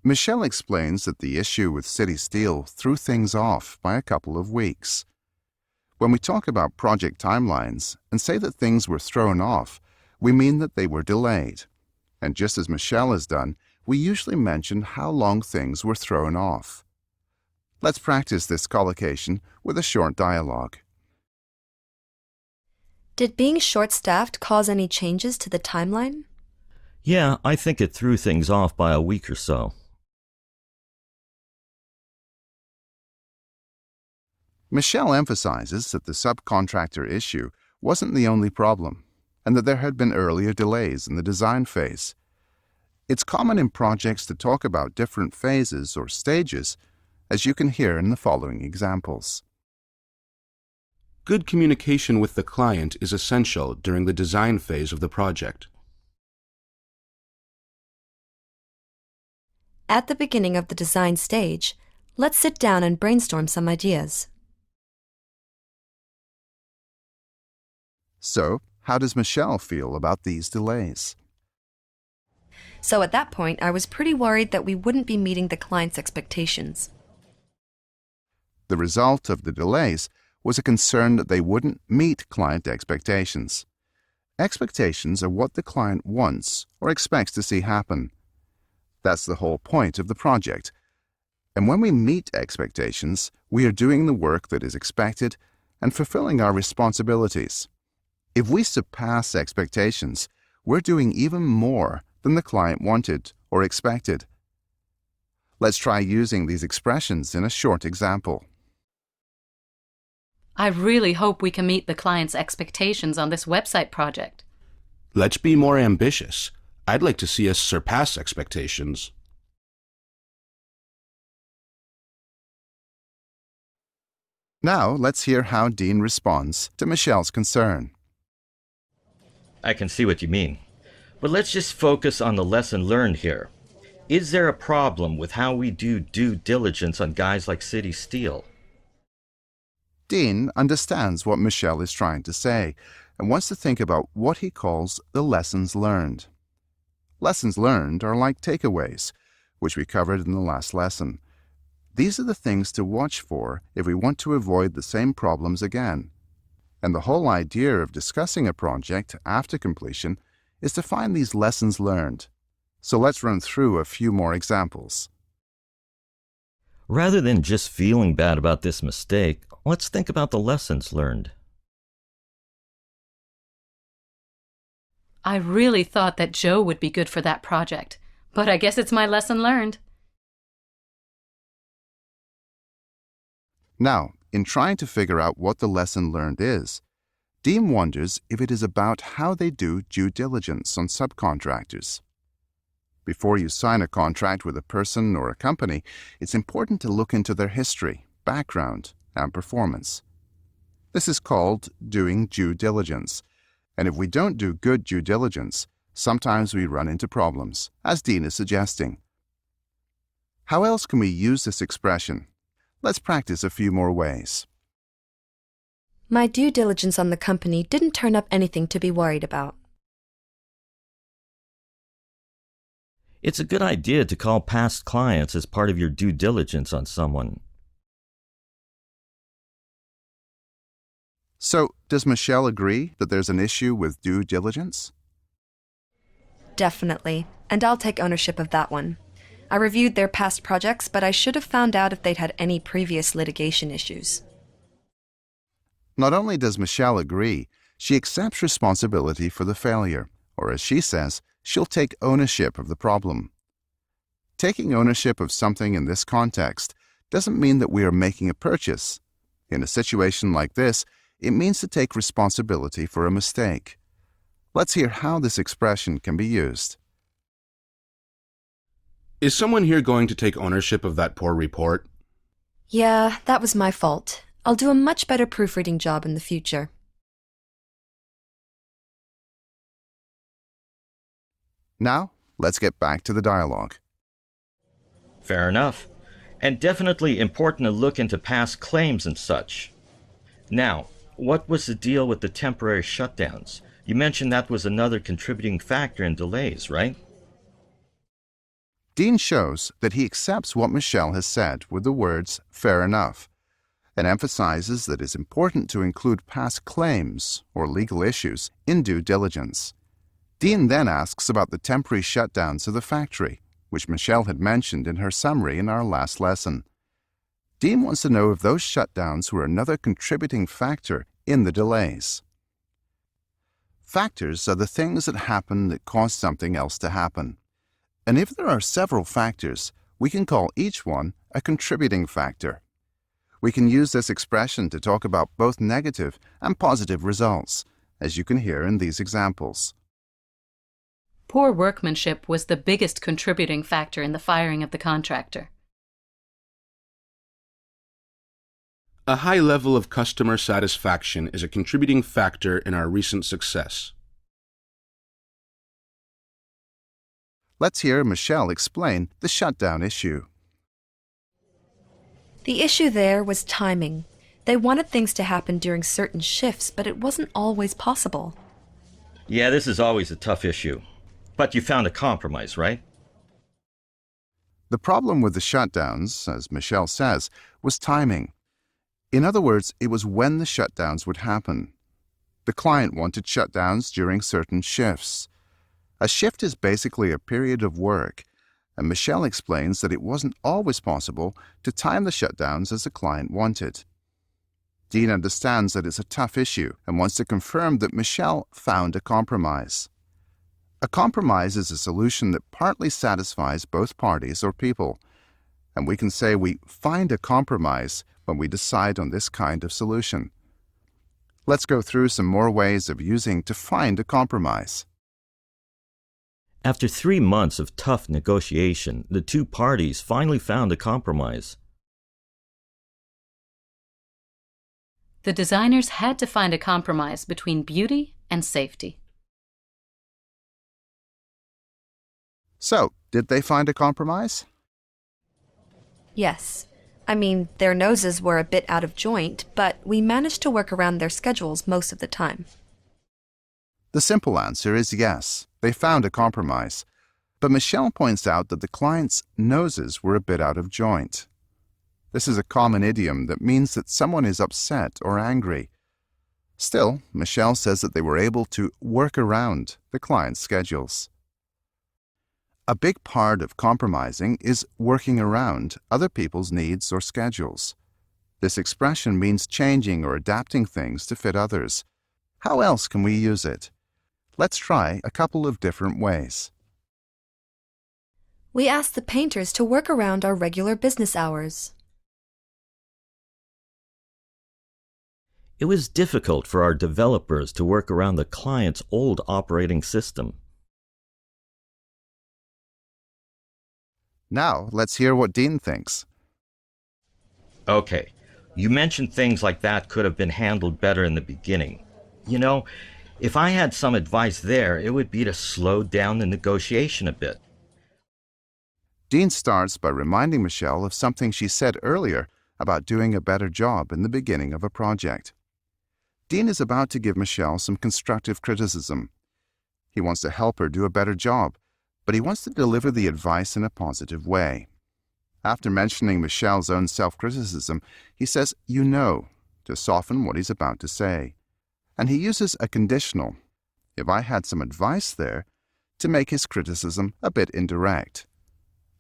Michelle explains that the issue with City Steel threw things off by a couple of weeks. When we talk about project timelines and say that things were thrown off, we mean that they were delayed. And just as Michelle has done, we usually mention how long things were thrown off. Let's practice this collocation with a short dialogue. Did being short-staffed cause any changes to the timeline? Yeah, I think it threw things off by a week or so. Michelle emphasizes that the subcontractor issue wasn't the only problem, and that there had been earlier delays in the design phase. It's common in projects to talk about different phases or stages, as you can hear in the following examples. Good communication with the client is essential during the design phase of the project. At the beginning of the design stage, let's sit down and brainstorm some ideas. So, how does Michelle feel about these delays? So at that point, I was pretty worried that we wouldn't be meeting the client's expectations. The result of the delays was a concern that they wouldn't meet client expectations. Expectations are what the client wants or expects to see happen. That's the whole point of the project. And when we meet expectations, we are doing the work that is expected and fulfilling our responsibilities. If we surpass expectations, we're doing even more than the client wanted or expected. Let's try using these expressions in a short example. I really hope we can meet the client's expectations on this website project. Let's be more ambitious. I'd like to see us surpass expectations. Now, let's hear how Dean responds to Michelle's concern. I can see what you mean. But let's just focus on the lesson learned here. Is there a problem with how we do due diligence on guys like City Steel? Dean understands what Michelle is trying to say and wants to think about what he calls the lessons learned. Lessons learned are like takeaways, which we covered in the last lesson. These are the things to watch for if we want to avoid the same problems again. And the whole idea of discussing a project after completion is to find these lessons learned. So let's run through a few more examples. Rather than just feeling bad about this mistake, let's think about the lessons learned. I really thought that Joe would be good for that project, but I guess it's my lesson learned. Now, in trying to figure out what the lesson learned is, Dean wonders if it is about how they do due diligence on subcontractors. Before you sign a contract with a person or a company, it's important to look into their history, background, and performance. This is called doing due diligence, and if we don't do good due diligence, sometimes we run into problems, as Dean is suggesting. How else can we use this expression? Let's practice a few more ways. My due diligence on the company didn't turn up anything to be worried about. It's a good idea to call past clients as part of your due diligence on someone. So, does Michelle agree that there's an issue with due diligence? Definitely, and I'll take ownership of that one. I reviewed their past projects, but I should have found out if they'd had any previous litigation issues. Not only does Michelle agree, she accepts responsibility for the failure, or as she says, she'll take ownership of the problem. Taking ownership of something in this context doesn't mean that we are making a purchase. In a situation like this, it means to take responsibility for a mistake. Let's hear how this expression can be used. Is someone here going to take ownership of that poor report? Yeah, that was my fault. I'll do a much better proofreading job in the future. Now, let's get back to the dialogue. Fair enough. And definitely important to look into past claims and such. Now, what was the deal with the temporary shutdowns? You mentioned that was another contributing factor in delays, right? Dean shows that he accepts what Michelle has said with the words, fair enough, and emphasizes that it's important to include past claims or legal issues in due diligence. Dean then asks about the temporary shutdowns of the factory, which Michelle had mentioned in her summary in our last lesson. Dean wants to know if those shutdowns were another contributing factor in the delays. Factors are the things that happen that cause something else to happen. And if there are several factors, we can call each one a contributing factor. We can use this expression to talk about both negative and positive results, as you can hear in these examples. Poor workmanship was the biggest contributing factor in the firing of the contractor. A high level of customer satisfaction is a contributing factor in our recent success. Let's hear Michelle explain the shutdown issue. The issue there was timing. They wanted things to happen during certain shifts, but it wasn't always possible. Yeah, this is always a tough issue. But you found a compromise, right? The problem with the shutdowns, as Michelle says, was timing. In other words, it was when the shutdowns would happen. The client wanted shutdowns during certain shifts. A shift is basically a period of work, and Michelle explains that it wasn't always possible to time the shutdowns as the client wanted. Dean understands that it's a tough issue and wants to confirm that Michelle found a compromise. A compromise is a solution that partly satisfies both parties or people, and we can say we find a compromise when we decide on this kind of solution. Let's go through some more ways of using to find a compromise. After 3 months of tough negotiation, the two parties finally found a compromise. The designers had to find a compromise between beauty and safety. So, did they find a compromise? Yes. I mean, their noses were a bit out of joint, but we managed to work around their schedules most of the time. The simple answer is yes, they found a compromise. But Michelle points out that the client's noses were a bit out of joint. This is a common idiom that means that someone is upset or angry. Still, Michelle says that they were able to work around the client's schedules. A big part of compromising is working around other people's needs or schedules. This expression means changing or adapting things to fit others. How else can we use it? Let's try a couple of different ways. We asked the painters to work around our regular business hours. It was difficult for our developers to work around the client's old operating system. Now, let's hear what Dean thinks. Okay, you mentioned things like that could have been handled better in the beginning. You know, if I had some advice there, it would be to slow down the negotiation a bit. Dean starts by reminding Michelle of something she said earlier about doing a better job in the beginning of a project. Dean is about to give Michelle some constructive criticism. He wants to help her do a better job, but he wants to deliver the advice in a positive way. After mentioning Michelle's own self-criticism, he says, "you know," to soften what he's about to say. And he uses a conditional, "if I had some advice there," to make his criticism a bit indirect.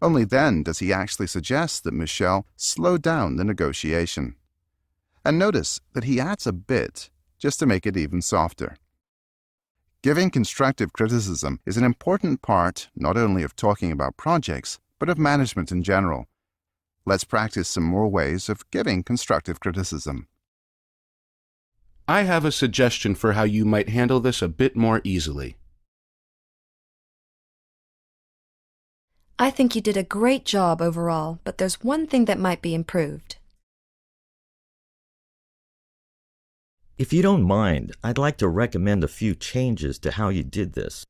Only then does he actually suggest that Michelle slow down the negotiation. And notice that he adds a bit just to make it even softer. Giving constructive criticism is an important part not only of talking about projects, but of management in general. Let's practice some more ways of giving constructive criticism. I have a suggestion for how you might handle this a bit more easily. I think you did a great job overall, but there's one thing that might be improved. If you don't mind, I'd like to recommend a few changes to how you did this.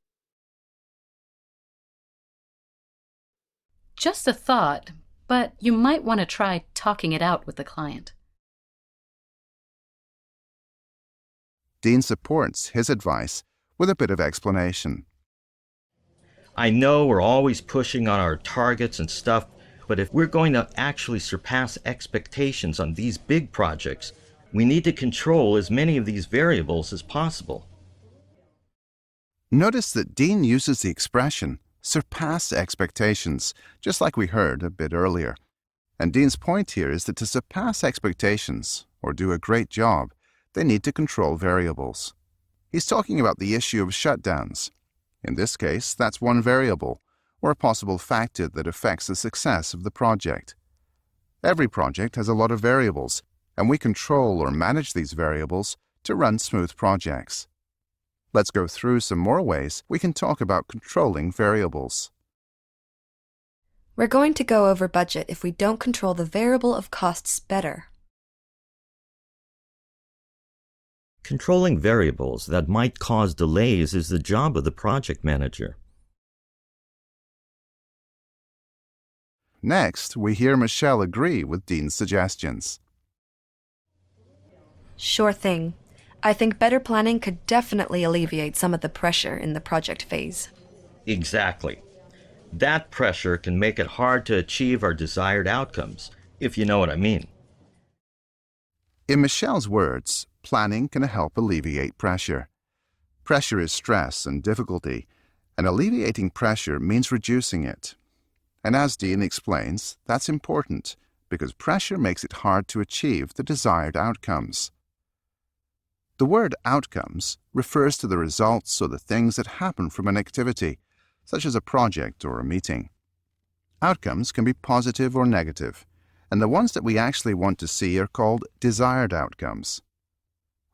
Just a thought, but you might want to try talking it out with the client. Dean supports his advice with a bit of explanation. I know we're always pushing on our targets and stuff, but if we're going to actually surpass expectations on these big projects, we need to control as many of these variables as possible. Notice that Dean uses the expression surpass expectations, just like we heard a bit earlier. And Dean's point here is that to surpass expectations, or do a great job, they need to control variables. He's talking about the issue of shutdowns. In this case, that's one variable, or a possible factor that affects the success of the project. Every project has a lot of variables, and we control or manage these variables to run smooth projects. Let's go through some more ways we can talk about controlling variables. We're going to go over budget if we don't control the variable of costs better. Controlling variables that might cause delays is the job of the project manager. Next, we hear Michelle agree with Dean's suggestions. Sure thing. I think better planning could definitely alleviate some of the pressure in the project phase. Exactly. That pressure can make it hard to achieve our desired outcomes, if you know what I mean. In Michelle's words, planning can help alleviate pressure. Pressure is stress and difficulty, and alleviating pressure means reducing it. And as Dean explains, that's important because pressure makes it hard to achieve the desired outcomes. The word outcomes refers to the results or the things that happen from an activity, such as a project or a meeting. Outcomes can be positive or negative, and the ones that we actually want to see are called desired outcomes.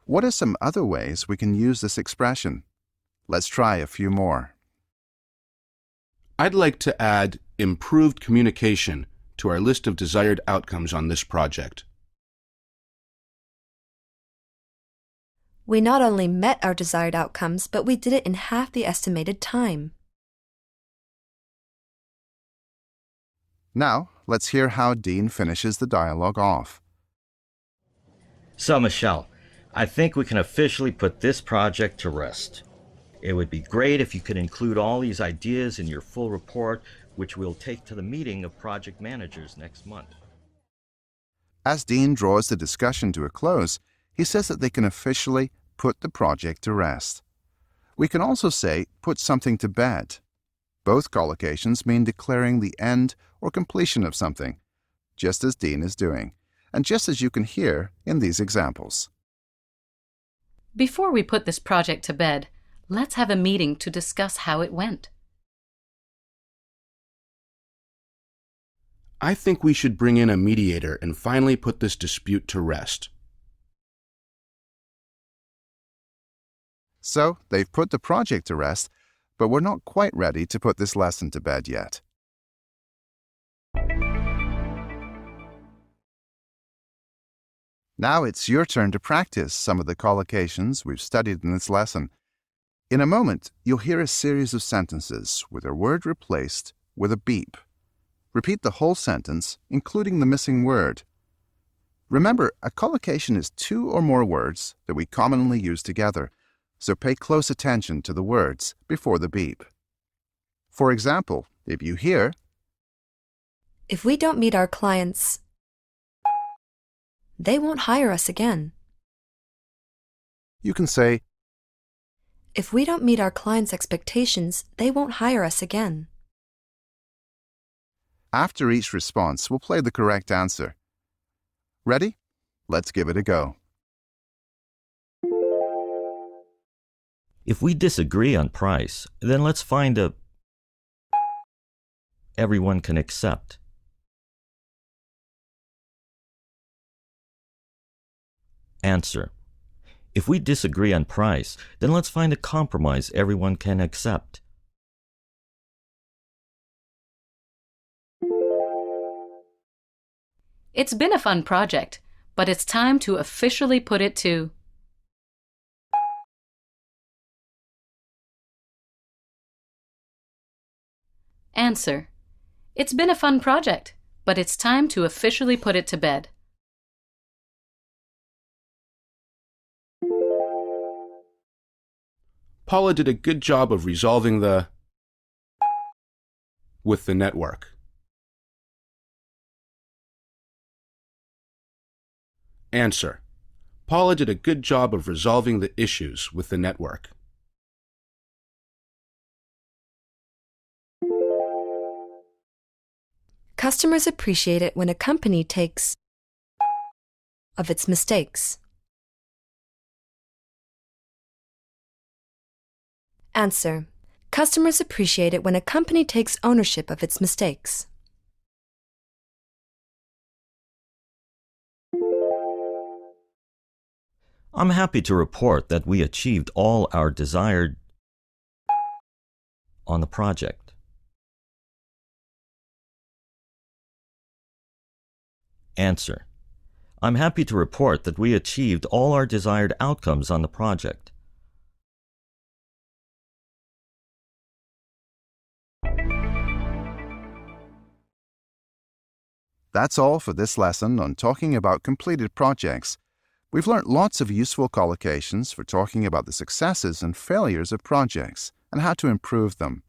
What are some other ways we can use this expression? Let's try a few more. I'd like to add improved communication to our list of desired outcomes on this project. We not only met our desired outcomes, but we did it in half the estimated time. Now, let's hear how Dean finishes the dialogue off. So, Michelle, I think we can officially put this project to rest. It would be great if you could include all these ideas in your full report, which we'll take to the meeting of project managers next month. As Dean draws the discussion to a close, he says that they can officially put the project to rest. We can also say put something to bed. Both collocations mean declaring the end or completion of something, just as Dean is doing, and just as you can hear in these examples. Before we put this project to bed, let's have a meeting to discuss how it went. I think we should bring in a mediator and finally put this dispute to rest. So, they've put the project to rest, but we're not quite ready to put this lesson to bed yet. Now it's your turn to practice some of the collocations we've studied in this lesson. In a moment, you'll hear a series of sentences with a word replaced with a beep. Repeat the whole sentence, including the missing word. Remember, a collocation is two or more words that we commonly use together, so pay close attention to the words before the beep. For example, if you hear, If we don't meet our clients, they won't hire us again. you can say, If we don't meet our clients' expectations, they won't hire us again. After each response, we'll play the correct answer. Ready? Let's give it a go. If we disagree on price, then let's find a everyone can accept. Answer. If we disagree on price, then let's find a compromise everyone can accept. It's been a fun project, but it's time to officially put it to. Answer. It's been a fun project, but it's time to officially put it to bed. Paula did a good job of resolving with the network. Answer. Paula did a good job of resolving the issues with the network. Customers appreciate it when a company takes of its mistakes. Answer. Customers appreciate it when a company takes ownership of its mistakes. I'm happy to report that we achieved all our desired on the project. Answer. I'm happy to report that we achieved all our desired outcomes on the project. That's all for this lesson on talking about completed projects. We've learnt lots of useful collocations for talking about the successes and failures of projects and how to improve them.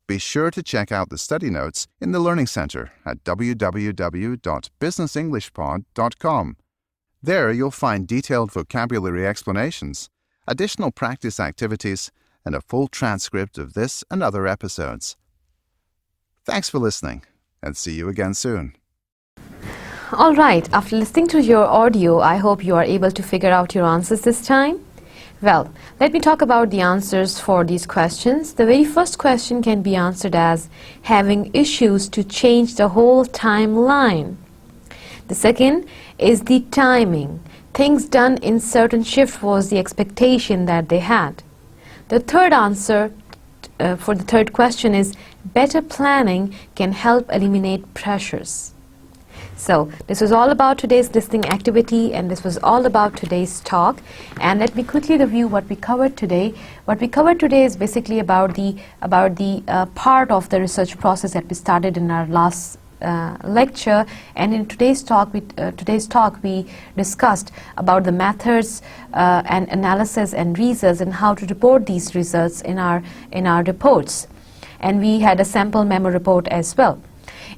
Be sure to check out the study notes in the Learning Center at www.businessenglishpod.com. There you'll find detailed vocabulary explanations, additional practice activities, and a full transcript of this and other episodes. Thanks for listening, and see you again soon. All right, after listening to your audio, I hope you are able to figure out your answers this time. Well, let me talk about the answers for these questions. The very first question can be answered as having issues to change the whole timeline. The second is the timing. Things done in certain shift was the expectation that they had. The third answer for the third question is better planning can help eliminate pressures. So this was all about today's listening activity, and this was all about today's talk. And let me quickly review what we covered today. What we covered today is basically about the part of the research process that we started in our last lecture. And in today's talk, we discussed about the methods and analysis and results and how to report these results in our reports. And we had a sample memo report as well.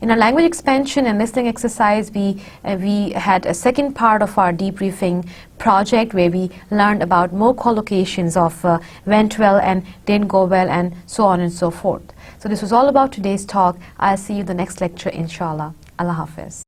In our language expansion and listening exercise, we had a second part of our debriefing project where we learned about more collocations of went well and didn't go well and so on and so forth. So this was all about today's talk. I'll see you in the next lecture, inshallah. Allah Hafiz.